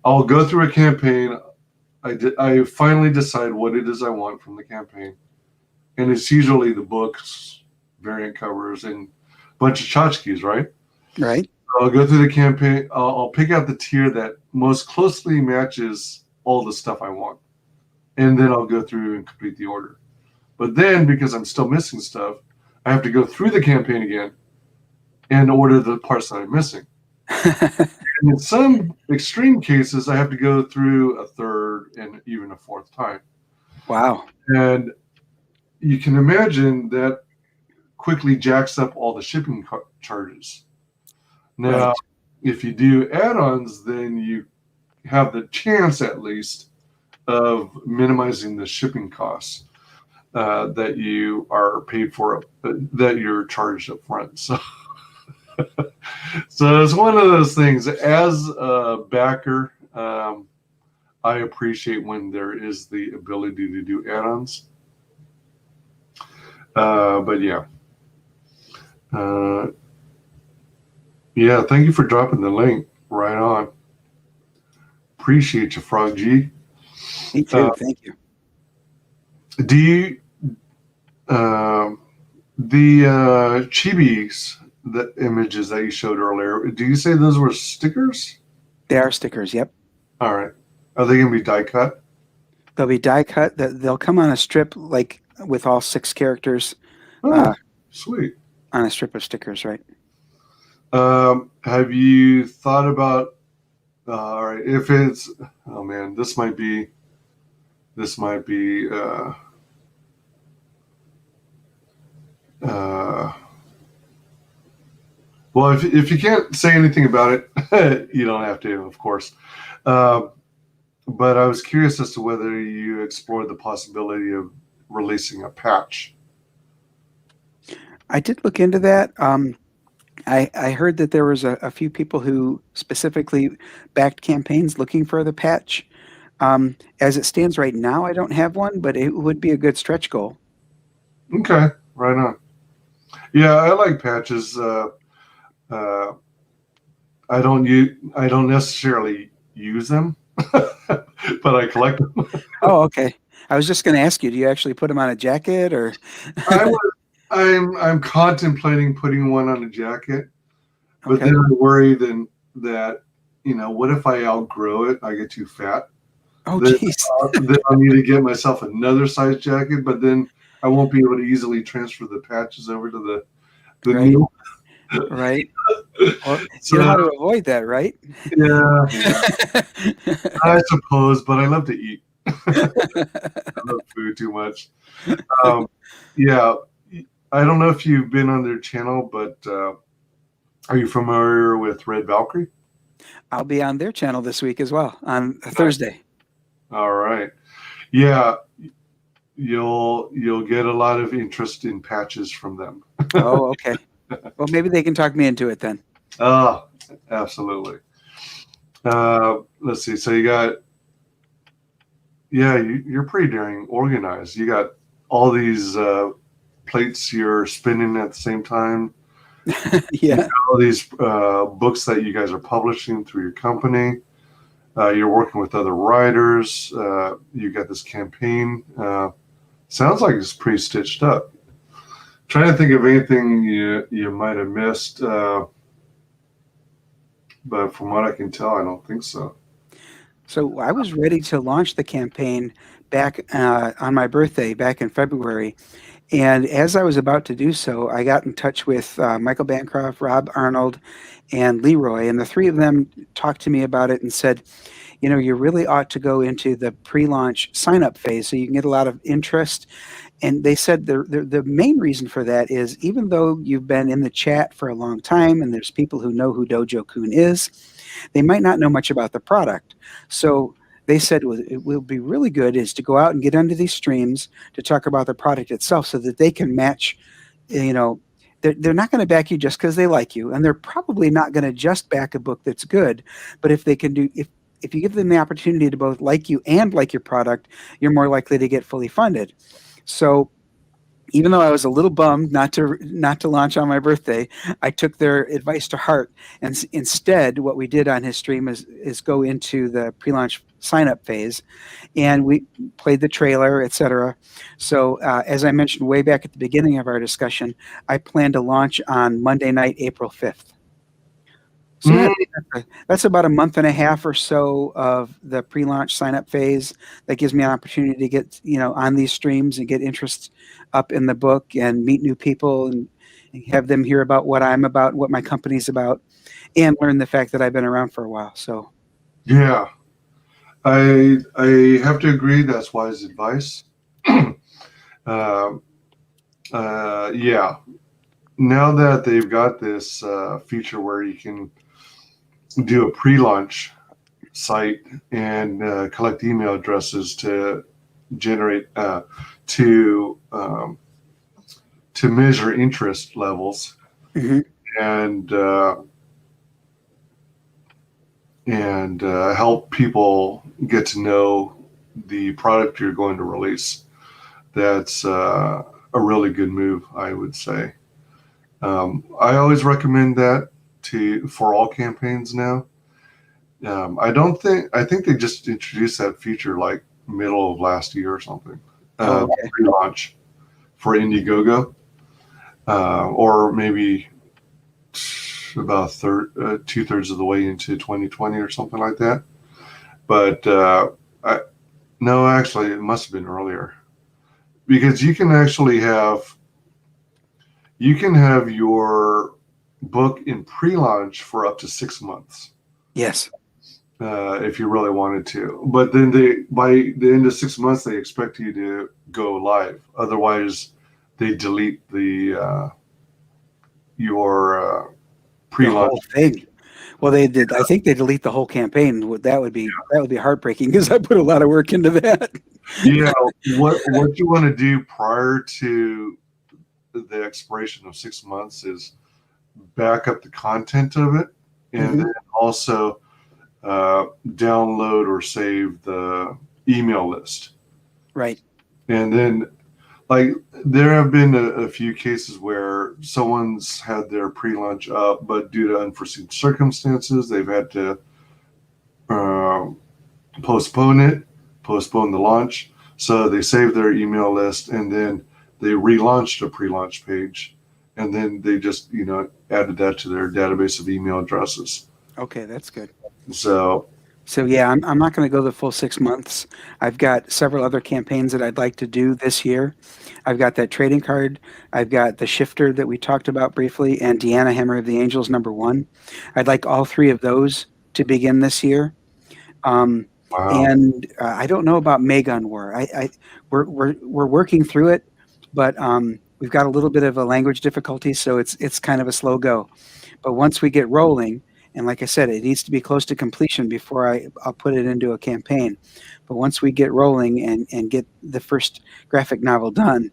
I'll go through a campaign. I finally decide what it is I want from the campaign, and it's usually the books, variant covers, and a bunch of tchotchkes, right? Right. I'll go through the campaign. I'll pick out the tier that most closely matches all the stuff I want, and then I'll go through and complete the order. But then, because I'm still missing stuff, I have to go through the campaign again and order the parts that I'm missing. And in some extreme cases, I have to go through a third and even a fourth time. Wow. And you can imagine that quickly jacks up all the shipping charges. Now, if you do add-ons, then you have the chance, at least, of minimizing the shipping costs that you are paid for, that you're charged up front. So. So it's one of those things. As a backer, I appreciate when there is the ability to do add-ons. But yeah. Yeah, thank you for dropping the link. Right on. Appreciate you, Frog G. Me too. Thank you. Do you, the chibis, the images that you showed earlier, do you say those were stickers? They are stickers. Yep. All right. Are they going to be die cut? They'll be die cut. They'll come on a strip, like with all 6 characters. Oh, sweet. On a strip of stickers, right? Have you thought about, all right, if it's, oh man, this might be, well, if you can't say anything about it, you don't have to, of course. But I was curious as to whether you explored the possibility of releasing a patch. I did look into that. I heard that there was a few people who specifically backed campaigns looking for the patch. As it stands right now, I don't have one, but it would be a good stretch goal. Okay, right on. Yeah, I like patches. I don't necessarily use them, but I collect them. Oh, okay. I was just going to ask you, do you actually put them on a jacket or? I'm contemplating putting one on a jacket, but Okay. then I worry then that, what if I outgrow it? I get too fat. Oh, Then, geez. then I need to get myself another size jacket, but then I won't be able to easily transfer the patches over to the Right. new. Right. Well, So, you know how to avoid that, right? yeah, I suppose, but I love to eat. I love food too much. Yeah, I don't know if you've been on their channel, but are you familiar with Red Valkyrie? I'll be on their channel this week as well on a Thursday. All right. Yeah, you'll get a lot of interest in patches from them. Oh, okay. Well, maybe they can talk me into it then. Oh, absolutely. Let's see. So you got, you're pretty dang organized. You got all these plates you're spinning at the same time. Yeah. All these books that you guys are publishing through your company. You're working with other writers. You got this campaign. Sounds like it's pretty stitched up. Trying to think of anything you might have missed, but from what I can tell, I don't think so. So I was ready to launch the campaign back on my birthday back in February. And as I was about to do so, I got in touch with Michael Bancroft, Rob Arnold, and Leroy. And the three of them talked to me about it and said, you really ought to go into the pre-launch sign-up phase so you can get a lot of interest. And they said the main reason for that is even though you've been in the chat for a long time and there's people who know who Dojo Kun is, they might not know much about the product. So they said it will be really good is to go out and get onto these streams to talk about the product itself so that they can match, they're not going to back you just because they like you, and they're probably not going to just back a book that's good. But if they can do, if you give them the opportunity to both like you and like your product, you're more likely to get fully funded. So even though I was a little bummed not to launch on my birthday, I took their advice to heart. And instead, what we did on his stream is go into the pre-launch sign-up phase, and we played the trailer, etc. So as I mentioned way back at the beginning of our discussion, I plan to launch on Monday night, April 5th. So yeah, that's about a month and a half or so of the pre-launch sign-up phase. That gives me an opportunity to get on these streams and get interest up in the book and meet new people and have them hear about what I'm about, what my company's about, and learn the fact that I've been around for a while. So yeah, I have to agree. That's wise advice. Yeah. Now that they've got this feature where you can do a pre-launch site and collect email addresses to generate to measure interest levels, and help people get to know the product you're going to release. That's a really good move, I would say. I always recommend that for all campaigns now. I think they just introduced that feature like middle of last year or something. Pre-launch for Indiegogo, or maybe about 2/3 of the way into 2020 or something like that. But no, actually, it must have been earlier, because you can actually have your book in pre-launch for up to 6 months. Yes. If you really wanted to, but then by the end of 6 months, they expect you to go live. Otherwise, they delete your pre-launch whole thing. Well, they did. I think they delete the whole campaign. That would be heartbreaking because I put a lot of work into that. Yeah, what you want to do prior to the expiration of 6 months is back up the content of it, and then also download or save the email list. Right. And then, like, there have been a few cases where someone's had their pre-launch up, but due to unforeseen circumstances, they've had to postpone the launch. So they saved their email list, and then they relaunched a pre-launch page, and then they just, added that to their database of email addresses. Okay, that's good. So yeah, I'm not going to go the full 6 months. I've got several other campaigns that I'd like to do this year. I've got that trading card. I've got the shifter that we talked about briefly, and Deanna Hammer of the Angels #1. I'd like all three of those to begin this year. wow. And I don't know about Megon War. We're working through it, but we've got a little bit of a language difficulty, so it's kind of a slow go. But once we get rolling, and like I said, it needs to be close to completion before I'll put it into a campaign. But once we get rolling and get the first graphic novel done,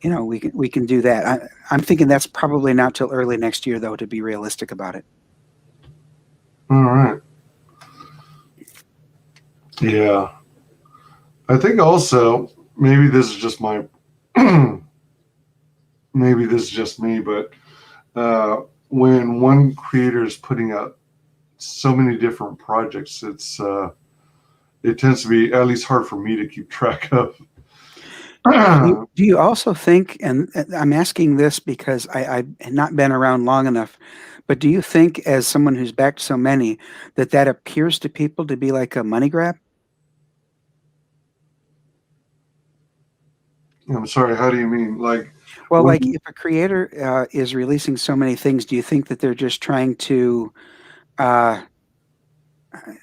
we can do that. I'm thinking that's probably not till early next year, though, to be realistic about it. All right. Yeah. I think also, maybe this is just my, maybe this is just me, but when one creator is putting out so many different projects, it tends to be at least hard for me to keep track of. Do you also think, and I'm asking this because I've not been around long enough, but do you think, as someone who's backed so many, that appears to people to be like a money grab? I'm sorry, how do you mean? Well, like if a creator is releasing so many things, do you think that they're just trying to, I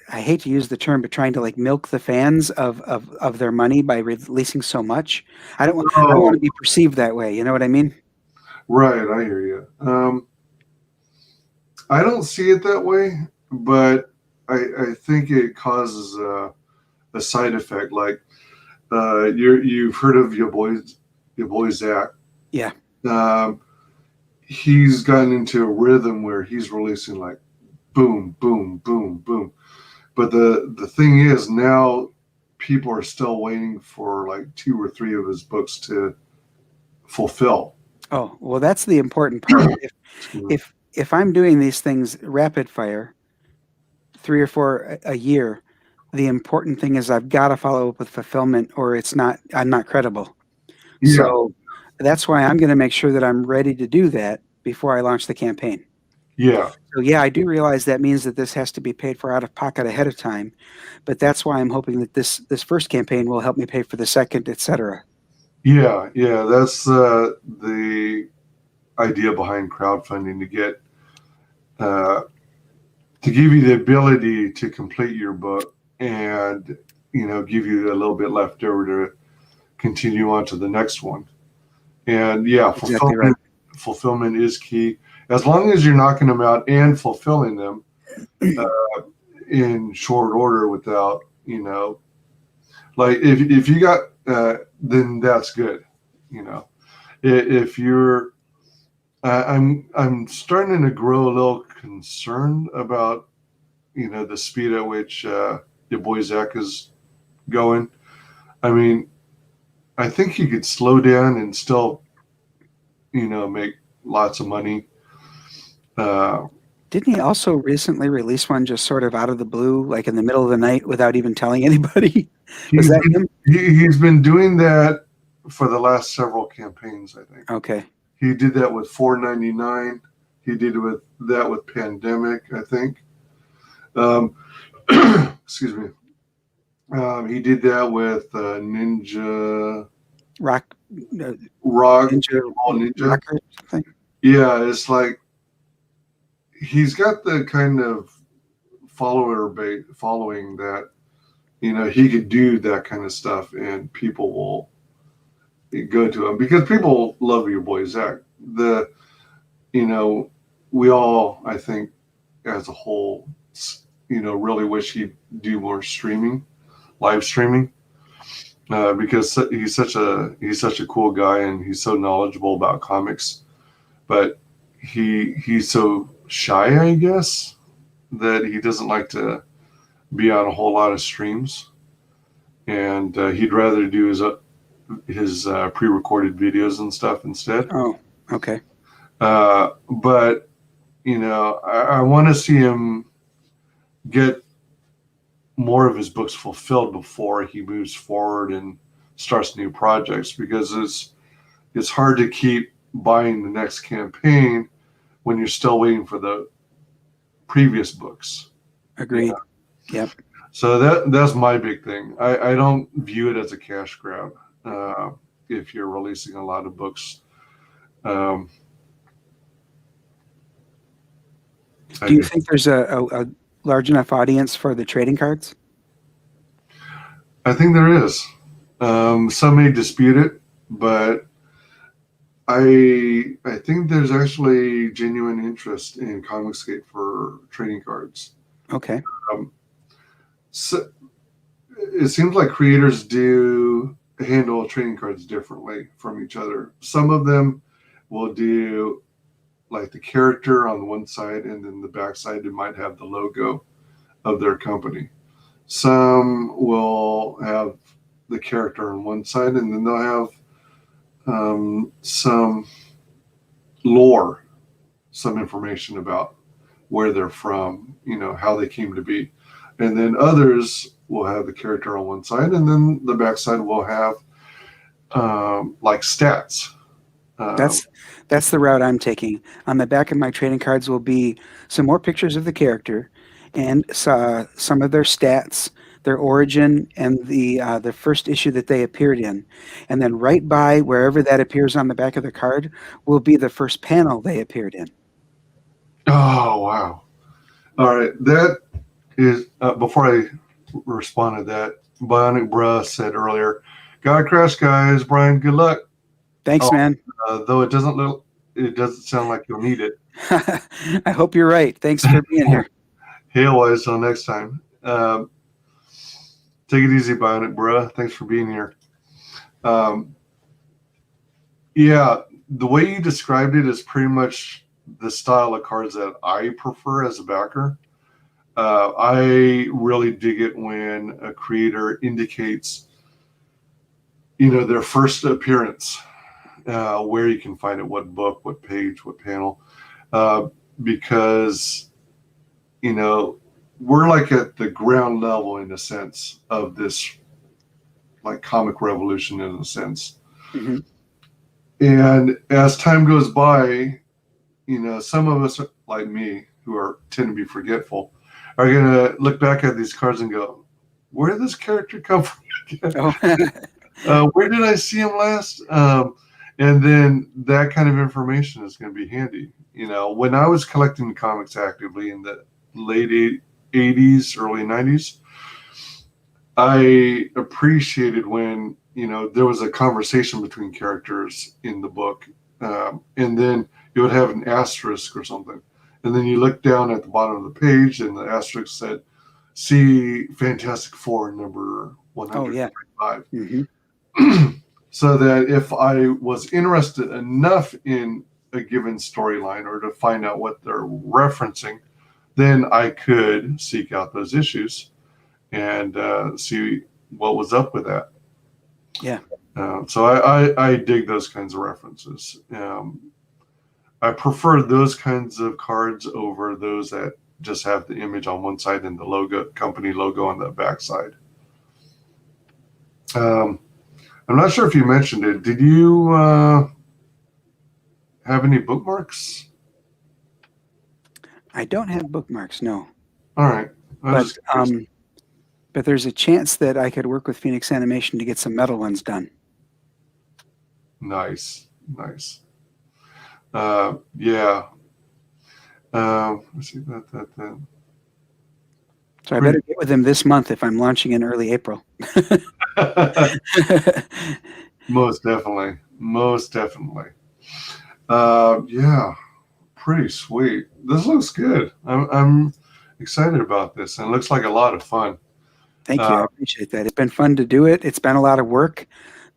hate to use the term, but trying to like milk the fans of their money by releasing so much? I don't want to be perceived that way. You know what I mean? Right, I hear you. I don't see it that way, but I think it causes a side effect. Like you've heard of your boy Zach. Yeah. He's gotten into a rhythm where he's releasing like boom, boom, boom, boom. But the thing is, now people are still waiting for like 2 or 3 of his books to fulfill. Oh, well, that's the important part. If I'm doing these things rapid fire, 3 or 4 a year, the important thing is I've got to follow up with fulfillment, or I'm not credible. Yeah. So that's why I'm going to make sure that I'm ready to do that before I launch the campaign. Yeah. So yeah, I do realize that means that this has to be paid for out of pocket ahead of time, but that's why I'm hoping that this first campaign will help me pay for the second, etc. Yeah. That's the idea behind crowdfunding, to get to give you the ability to complete your book and give you a little bit left over to continue on to the next one. And yeah, Exactly right. Fulfillment is key. As long as you're knocking them out and fulfilling them in short order without, like if you got, then that's good. If you're, I'm starting to grow a little concerned about, the speed at which your boy Zach is going. I mean, I think he could slow down and still, make lots of money. Didn't he also recently release one just sort of out of the blue, like in the middle of the night without even telling anybody? Was that him? He's been doing that for the last several campaigns, I think. Okay. He did that with 499. He did that with Pandemic, I think. Excuse me. He did that with Ninja Rock Ninja Rocker or something. Yeah, it's like he's got the kind of following that he could do that kind of stuff and people will go to him because people love your boy Zach. We all, I think, as a whole, really wish he'd do more live streaming, because he's such a cool guy and he's so knowledgeable about comics, but he's so shy, I guess, that he doesn't like to be on a whole lot of streams, and he'd rather do his pre-recorded videos and stuff instead. Oh, okay. But I want to see him get more of his books fulfilled before he moves forward and starts new projects, because it's hard to keep buying the next campaign when you're still waiting for the previous books. Agreed. Yep. So that's my big thing. I don't view it as a cash grab if you're releasing a lot of books. Do you think there's a large enough audience for the trading cards? I think there is. Some may dispute it, but I think there's actually genuine interest in Comicsgate for trading cards. Okay. So it seems like creators do handle trading cards differently from each other. Some of them will do like the character on one side, and then the back side it might have the logo of their company. Some will have the character on one side, and then they'll have some lore, some information about where they're from, how they came to be. And then others will have the character on one side, and then the back side will have like stats. That's the route I'm taking. On the back of my trading cards will be some more pictures of the character and some of their stats, their origin, and the first issue that they appeared in. And then right by wherever that appears on the back of the card will be the first panel they appeared in. Oh, wow. All right. That is, before I respond to that, Bionic Bruh said earlier, "God crash, guys. Brian, good luck." Thanks, man. Though it doesn't sound like you'll need it. I hope you're right. Thanks for being here. Hail-wise till next time. Take it easy, Bionic Bruh. Thanks for being here. Yeah, the way you described it is pretty much the style of cards that I prefer as a backer. I really dig it when a creator indicates, their first appearance, where you can find it, what book, what page, what panel, because, we're like at the ground level in a sense of this, like, comic revolution in a sense. Mm-hmm. And as time goes by, some of us, like me, who tend to be forgetful, are going to look back at these cards and go, where did this character come from again? Where did I see him last? And then that kind of information is going to be handy. When I was collecting comics actively in the late 80s, early 90s, I appreciated when, there was a conversation between characters in the book. And then it would have an asterisk or something. And then you look down at the bottom of the page and the asterisk said, "See Fantastic Four number 135." Oh, yeah. Mm-hmm. So that if I was interested enough in a given storyline or to find out what they're referencing, then I could seek out those issues and see what was up with that. Yeah. So I dig those kinds of references. I prefer those kinds of cards over those that just have the image on one side and the company logo on the back side. I'm not sure if you mentioned it. Did you have any bookmarks? I don't have bookmarks, no. All right. But there's a chance that I could work with Phoenix Animation to get some metal ones done. Nice. Yeah. Let's see that. So I better get with him this month if I'm launching in early April. Most definitely. Yeah, pretty sweet. This looks good. I'm excited about this, and it looks like a lot of fun. Thank you. I appreciate that. It's been fun to do it. It's been a lot of work,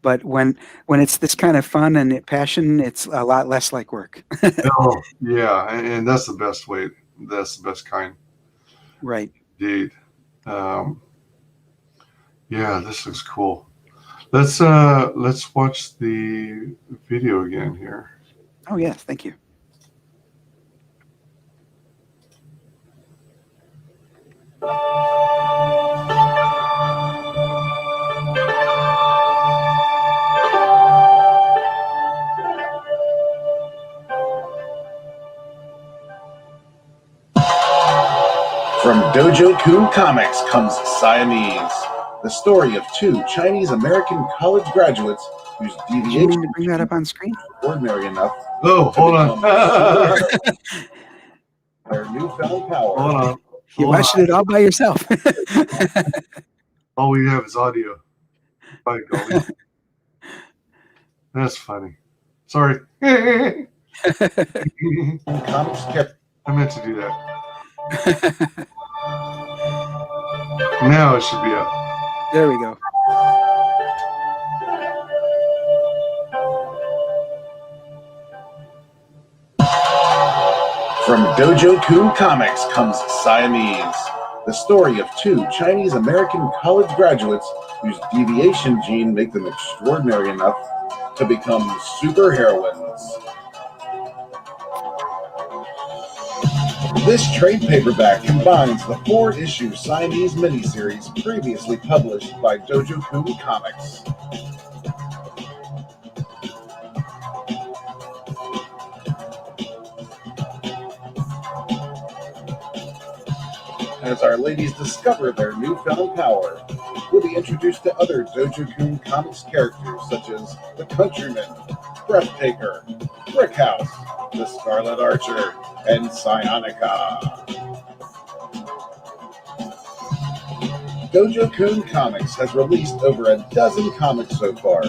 but when it's this kind of fun and passion, it's a lot less like work. Oh, yeah, and that's the best way. That's the best kind. Right. Indeed. Yeah, this looks cool. Let's watch the video again here. Oh yes, thank you. Dojo Kun Comics comes Siamese, the story of two Chinese-American college graduates whose Do you deviation mean to bring that up on screen? is ordinary enough Oh, hold on. their newfound power. Hold on. You're Hold watching it all by yourself. All we have is audio. By golly. That's funny. Sorry. I Comics kept meant to do that. Now it should be up. There we go. From Dojo Kun Comics comes Siamese, the story of two Chinese-American college graduates whose deviation gene make them extraordinary enough to become superheroines. This trade paperback combines the 4-issue Siamese miniseries previously published by Dojo Kun Comics. As our ladies discover their newfound power, we'll be introduced to other Dojo Kun Comics characters such as the Countryman, Breathtaker, Brickhouse, the Scarlet Archer, and Psionica. Dojo Kun Comics has released over a dozen comics so far.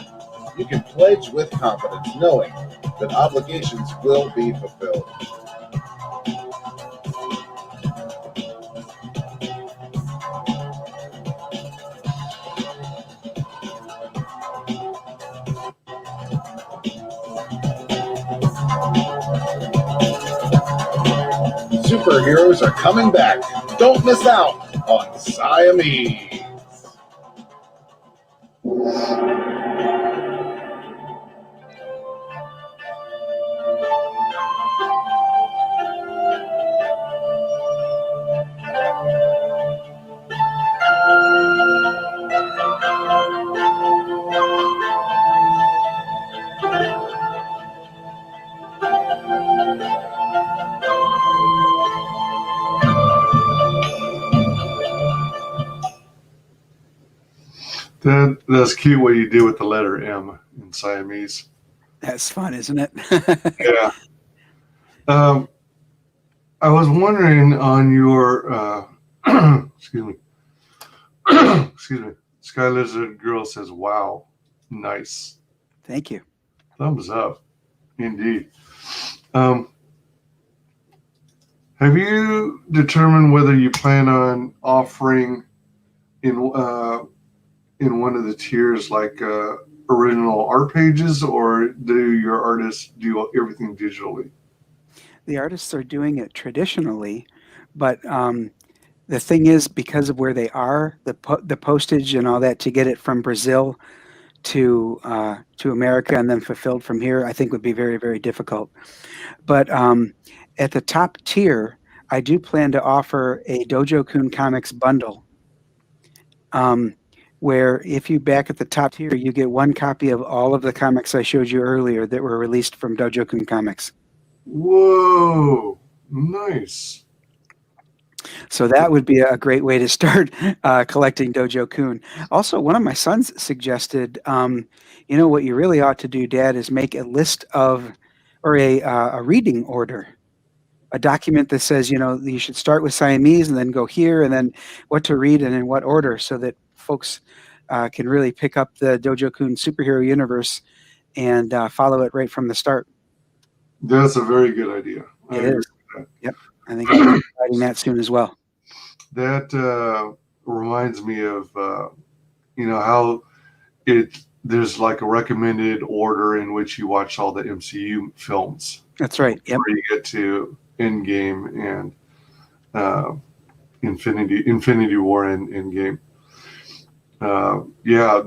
You can pledge with confidence knowing that obligations will be fulfilled. Superheroes are coming back. Don't miss out on Siamese. That's cute what you do with the letter M in Siamese. That's fun, isn't it? Yeah. I was wondering on your, excuse me, excuse me, Sky Lizard Girl says, wow, nice. Thank you. Thumbs up, indeed. Have you determined whether you plan on offering in one of the tiers like original art pages, or do your artists do everything digitally? The artists are doing it traditionally, but the thing is, because of where they are, the postage and all that to get it from Brazil to America and then fulfilled from here, I think would be very, very difficult. But at the top tier, I do plan to offer a Dojo Kun Comics bundle, where if you back at the top tier, you get one copy of all of the comics I showed you earlier that were released from Dojo Kun Comics. Whoa, nice. So that would be a great way to start collecting Dojo Kun. Also, one of my sons suggested, you know, what you really ought to do, Dad, is make a list of, or a reading order, a document that says, you know, you should start with Siamese and then go here and then what to read and in what order, so that folks can really pick up the Dojo Kun superhero universe and follow it right from the start. That's a very good idea. It is. Yep. I think I'll be writing that soon as well. That reminds me of, you know, how there's like a recommended order in which you watch all the MCU films. That's right. Yep. Where you get to Endgame and Infinity War and Endgame. Yeah,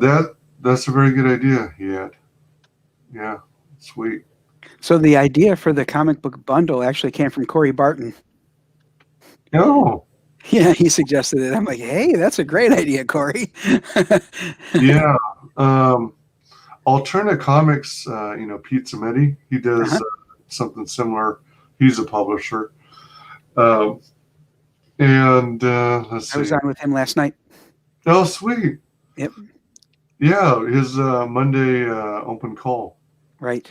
that's a very good idea he had. Yeah, sweet. So the idea for the comic book bundle actually came from Corey Barton. Oh. Yeah, he suggested it. I'm like, hey, that's a great idea, Corey. Yeah. Alterna Comics, you know, Pete Zametti, he does something similar. He's a publisher. And let's see. I was on with him last night. Oh, sweet. Yep. Yeah, his Monday open call. Right.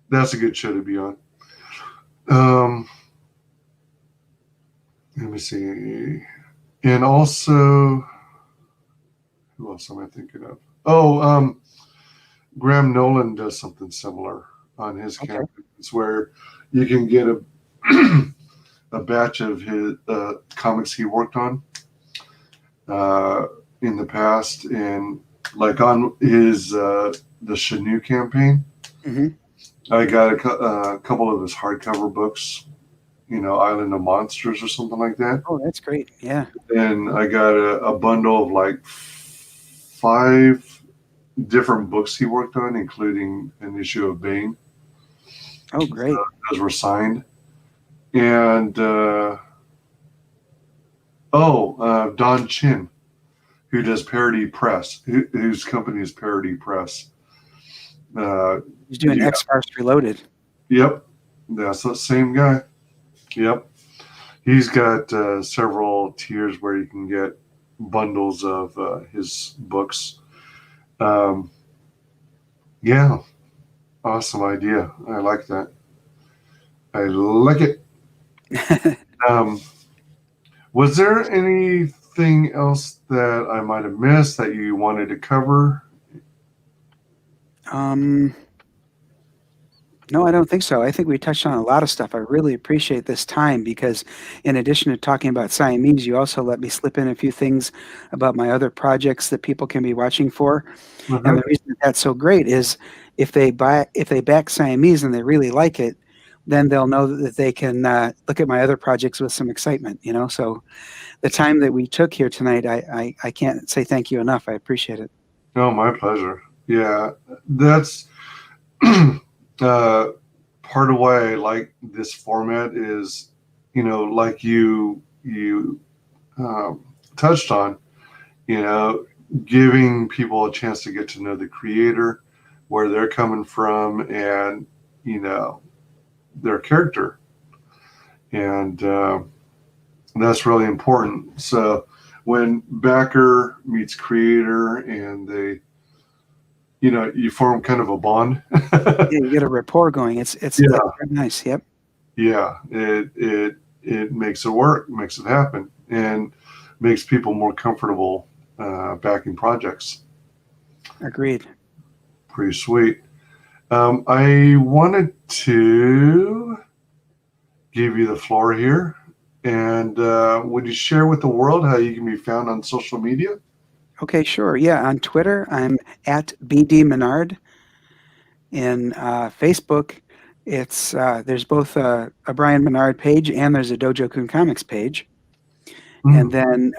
That's a good show to be on. Let me see. And also, who else am I thinking of? Oh, Graham Nolan does something similar on his campaigns where you can get a batch of his comics he worked on in the past, and like on his the Chanu campaign, I got a couple of his hardcover books, Island of Monsters or something like that. Oh, that's great. Yeah. And I got a bundle of like 5 different books he worked on, including an issue of Bane. Oh, great. Those were signed. And Don Chin, who does Parody Press, whose company is Parody Press. He's doing X-Force Reloaded. Yep, that's the same guy. Yep, he's got several tiers where you can get bundles of his books. Yeah, awesome idea. I like that. I like it. Was there anything else that I might have missed that you wanted to cover? No, I don't think so. I think we touched on a lot of stuff. I really appreciate this time because in addition to talking about Siamese, you also let me slip in a few things about my other projects that people can be watching for. And the reason that's so great is if they back Siamese and they really like it, then they'll know that they can look at my other projects with some excitement, So the time that we took here tonight, I can't say thank you enough. I appreciate it. Oh, my pleasure. Yeah, that's part of why I like this format is, like you touched on, giving people a chance to get to know the creator, where they're coming from, and, their character. And that's really important. So when backer meets creator and they, you form kind of a bond. Yeah, you get a rapport going. It's very nice. Yep. Yeah, it makes it work, makes it happen, and makes people more comfortable backing projects. Agreed. Pretty sweet. I wanted to give you the floor here, and would you share with the world how you can be found on social media? Okay, sure. Yeah, on Twitter, I'm at BD Menard. In Facebook, it's there's both a Brian Menard page and there's a Dojo Kun Comics page. And then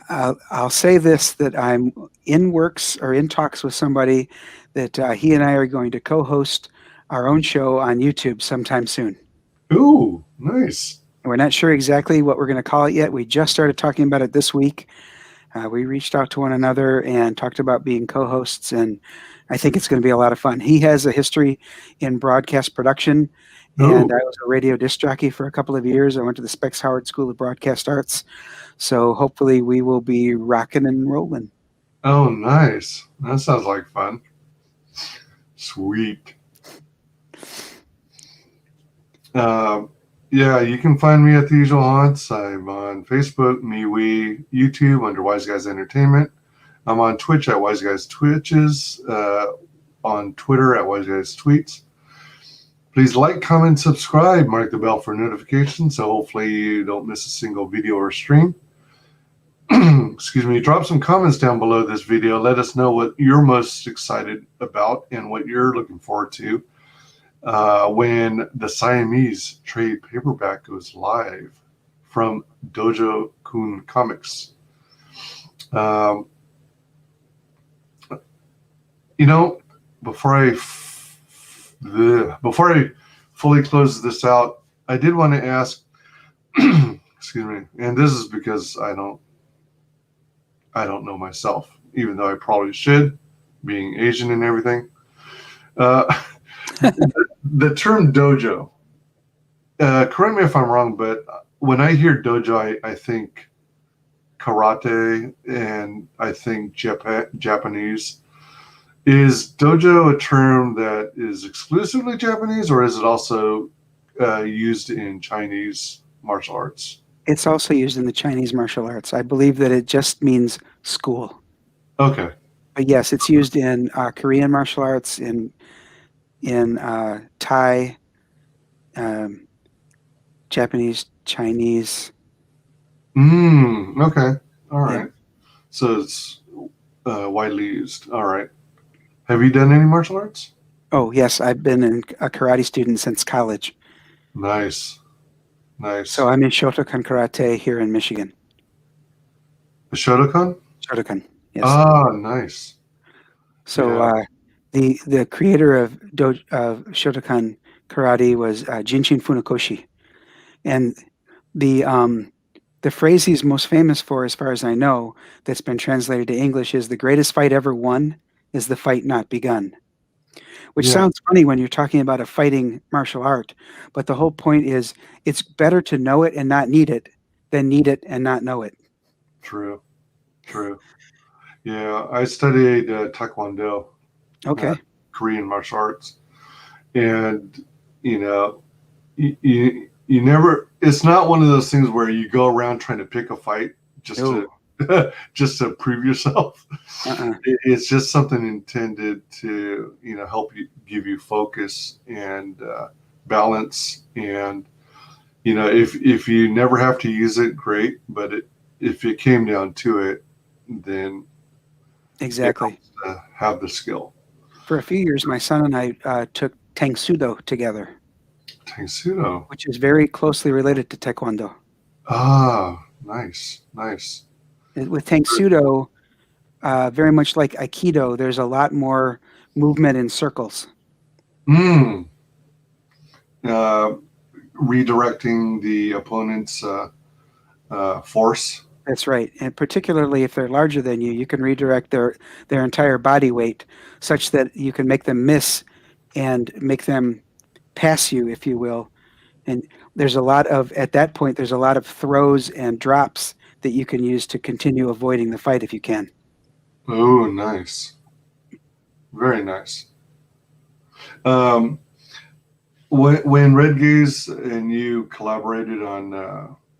I'll say this, that I'm in talks with somebody that he and I are going to co-host our own show on YouTube sometime soon. Ooh, nice. We're not sure exactly what we're going to call it yet. We just started talking about it this week. We reached out to one another and talked about being co-hosts, and I think it's going to be a lot of fun. He has a history in broadcast production, and I was a radio disc jockey for a couple of years. I went to the Specs Howard School of Broadcast Arts, so hopefully we will be rocking and rolling. Oh, nice. That sounds like fun. Sweet. Yeah, you can find me at the usual haunts. I'm on Facebook, MeWe, YouTube under WyzGyz Entertainment. I'm on Twitch at WyzGyz Twitches, on Twitter at WyzGyz Tweets. Please like, comment, subscribe, mark the bell for notifications, so hopefully you don't miss a single video or stream. Excuse me. Drop some comments down below this video. Let us know what you're most excited about and what you're looking forward to when the Siamese trade paperback goes live from Dojo Kun Comics. Before I fully close this out, I did want to ask, excuse me, and this is because I don't know myself, even though I probably should, being Asian and everything. The term dojo, correct me if I'm wrong, but when I hear dojo, I think karate and I think Japanese. Is dojo a term that is exclusively Japanese, or is it also used in Chinese martial arts? It's also used in the Chinese martial arts. I believe that it just means school. Okay. But yes, it's used in Korean martial arts, in Thai, um, Japanese, Chinese. Okay. All Yeah. right. So it's widely used. All right. Have you done any martial arts? Oh, yes, I've been a karate student since college. Nice. Nice. So I'm in Shotokan Karate here in Michigan. The Shotokan? Shotokan, yes. Ah, nice. So Yeah. the creator of Shotokan Karate was Jinshin Funakoshi. And the phrase he's most famous for, as far as I know, that's been translated to English is the greatest fight ever won is the fight not begun. Which Yeah. sounds funny when you're talking about a fighting martial art, but the whole point is it's better to know it and not need it than need it and not know it. True. True. Yeah. I studied Taekwondo, Okay. Korean martial arts, and you know, you never. It's not one of those things where you go around trying to pick a fight just No. to just to prove yourself. Uh-uh. It's just something intended to help you, give you focus and balance, and if you never have to use it, great. But if it came down to it, then Exactly. it helps to have the skill. For a few years, my son and I took Tang Sudo together, Tangsudo. which is very closely related to Taekwondo. Ah, nice, nice. With Tang Sudo, very much like Aikido, there's a lot more movement in circles. Mm. Redirecting the opponent's force. That's right. And particularly if they're larger than you, you can redirect their entire body weight such that you can make them miss and make them pass you, if you will. And there's at that point, there's a lot of throws and drops that you can use to continue avoiding the fight if you can. Oh, nice. Very nice. When WyzGyz and you collaborated on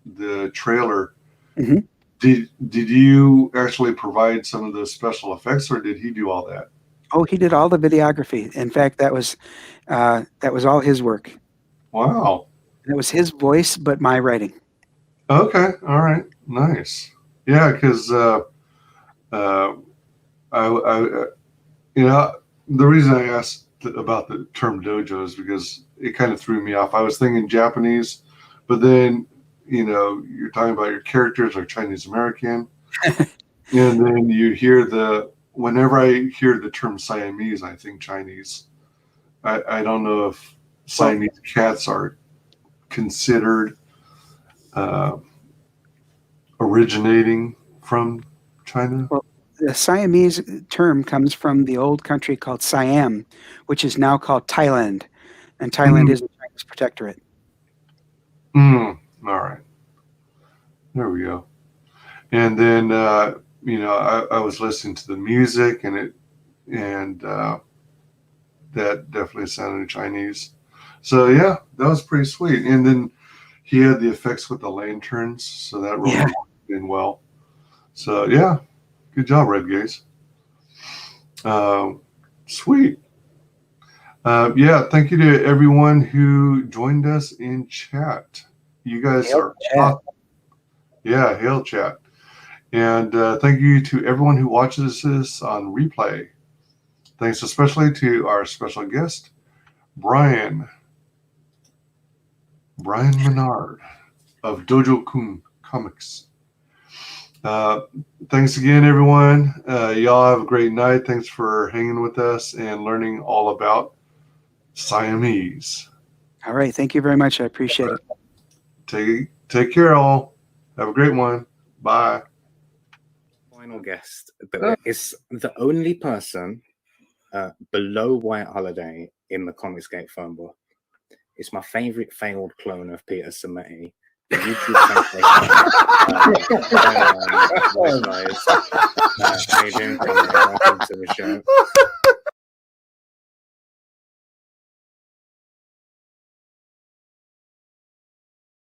the trailer, Mm-hmm. did you actually provide some of the special effects, or did he do all that? Oh, he did all the videography. In fact, that was all his work. Wow. It was his voice, but my writing. Okay. All right. Nice. Yeah, because I the reason I asked about the term dojo is because it kind of threw me off. I was thinking Japanese, but then you're talking about your characters are Chinese American, and then you hear whenever I hear the term Siamese, I think Chinese. I don't know if Siamese cats are considered originating from China. Well, the Siamese term comes from the old country called Siam, which is now called Thailand, and Thailand is a Chinese protectorate. All right, there we go. And then I was listening to the music, and that definitely sounded Chinese. So yeah, that was pretty sweet. And then he had the effects with the lanterns, so that really worked in well. So yeah, good job, WyzGyz. Sweet. Yeah, thank you to everyone who joined us in chat. You guys are awesome. Yeah, hail chat. And thank you to everyone who watches this on replay. Thanks especially to our special guest, Brian Menard of Dojo Kun Comics. Thanks again, everyone. Y'all have a great night. Thanks for hanging with us and learning all about Siamese. All right. Thank you very much. I appreciate it. Take care, all. Have a great one. Bye. Final guest that is the only person below White Holiday in the Comicsgate phone book. It's my favorite failed clone of Peter Sammetti. The YouTube sensation. WyzGyz. How you doing, Conrad? Welcome to the show.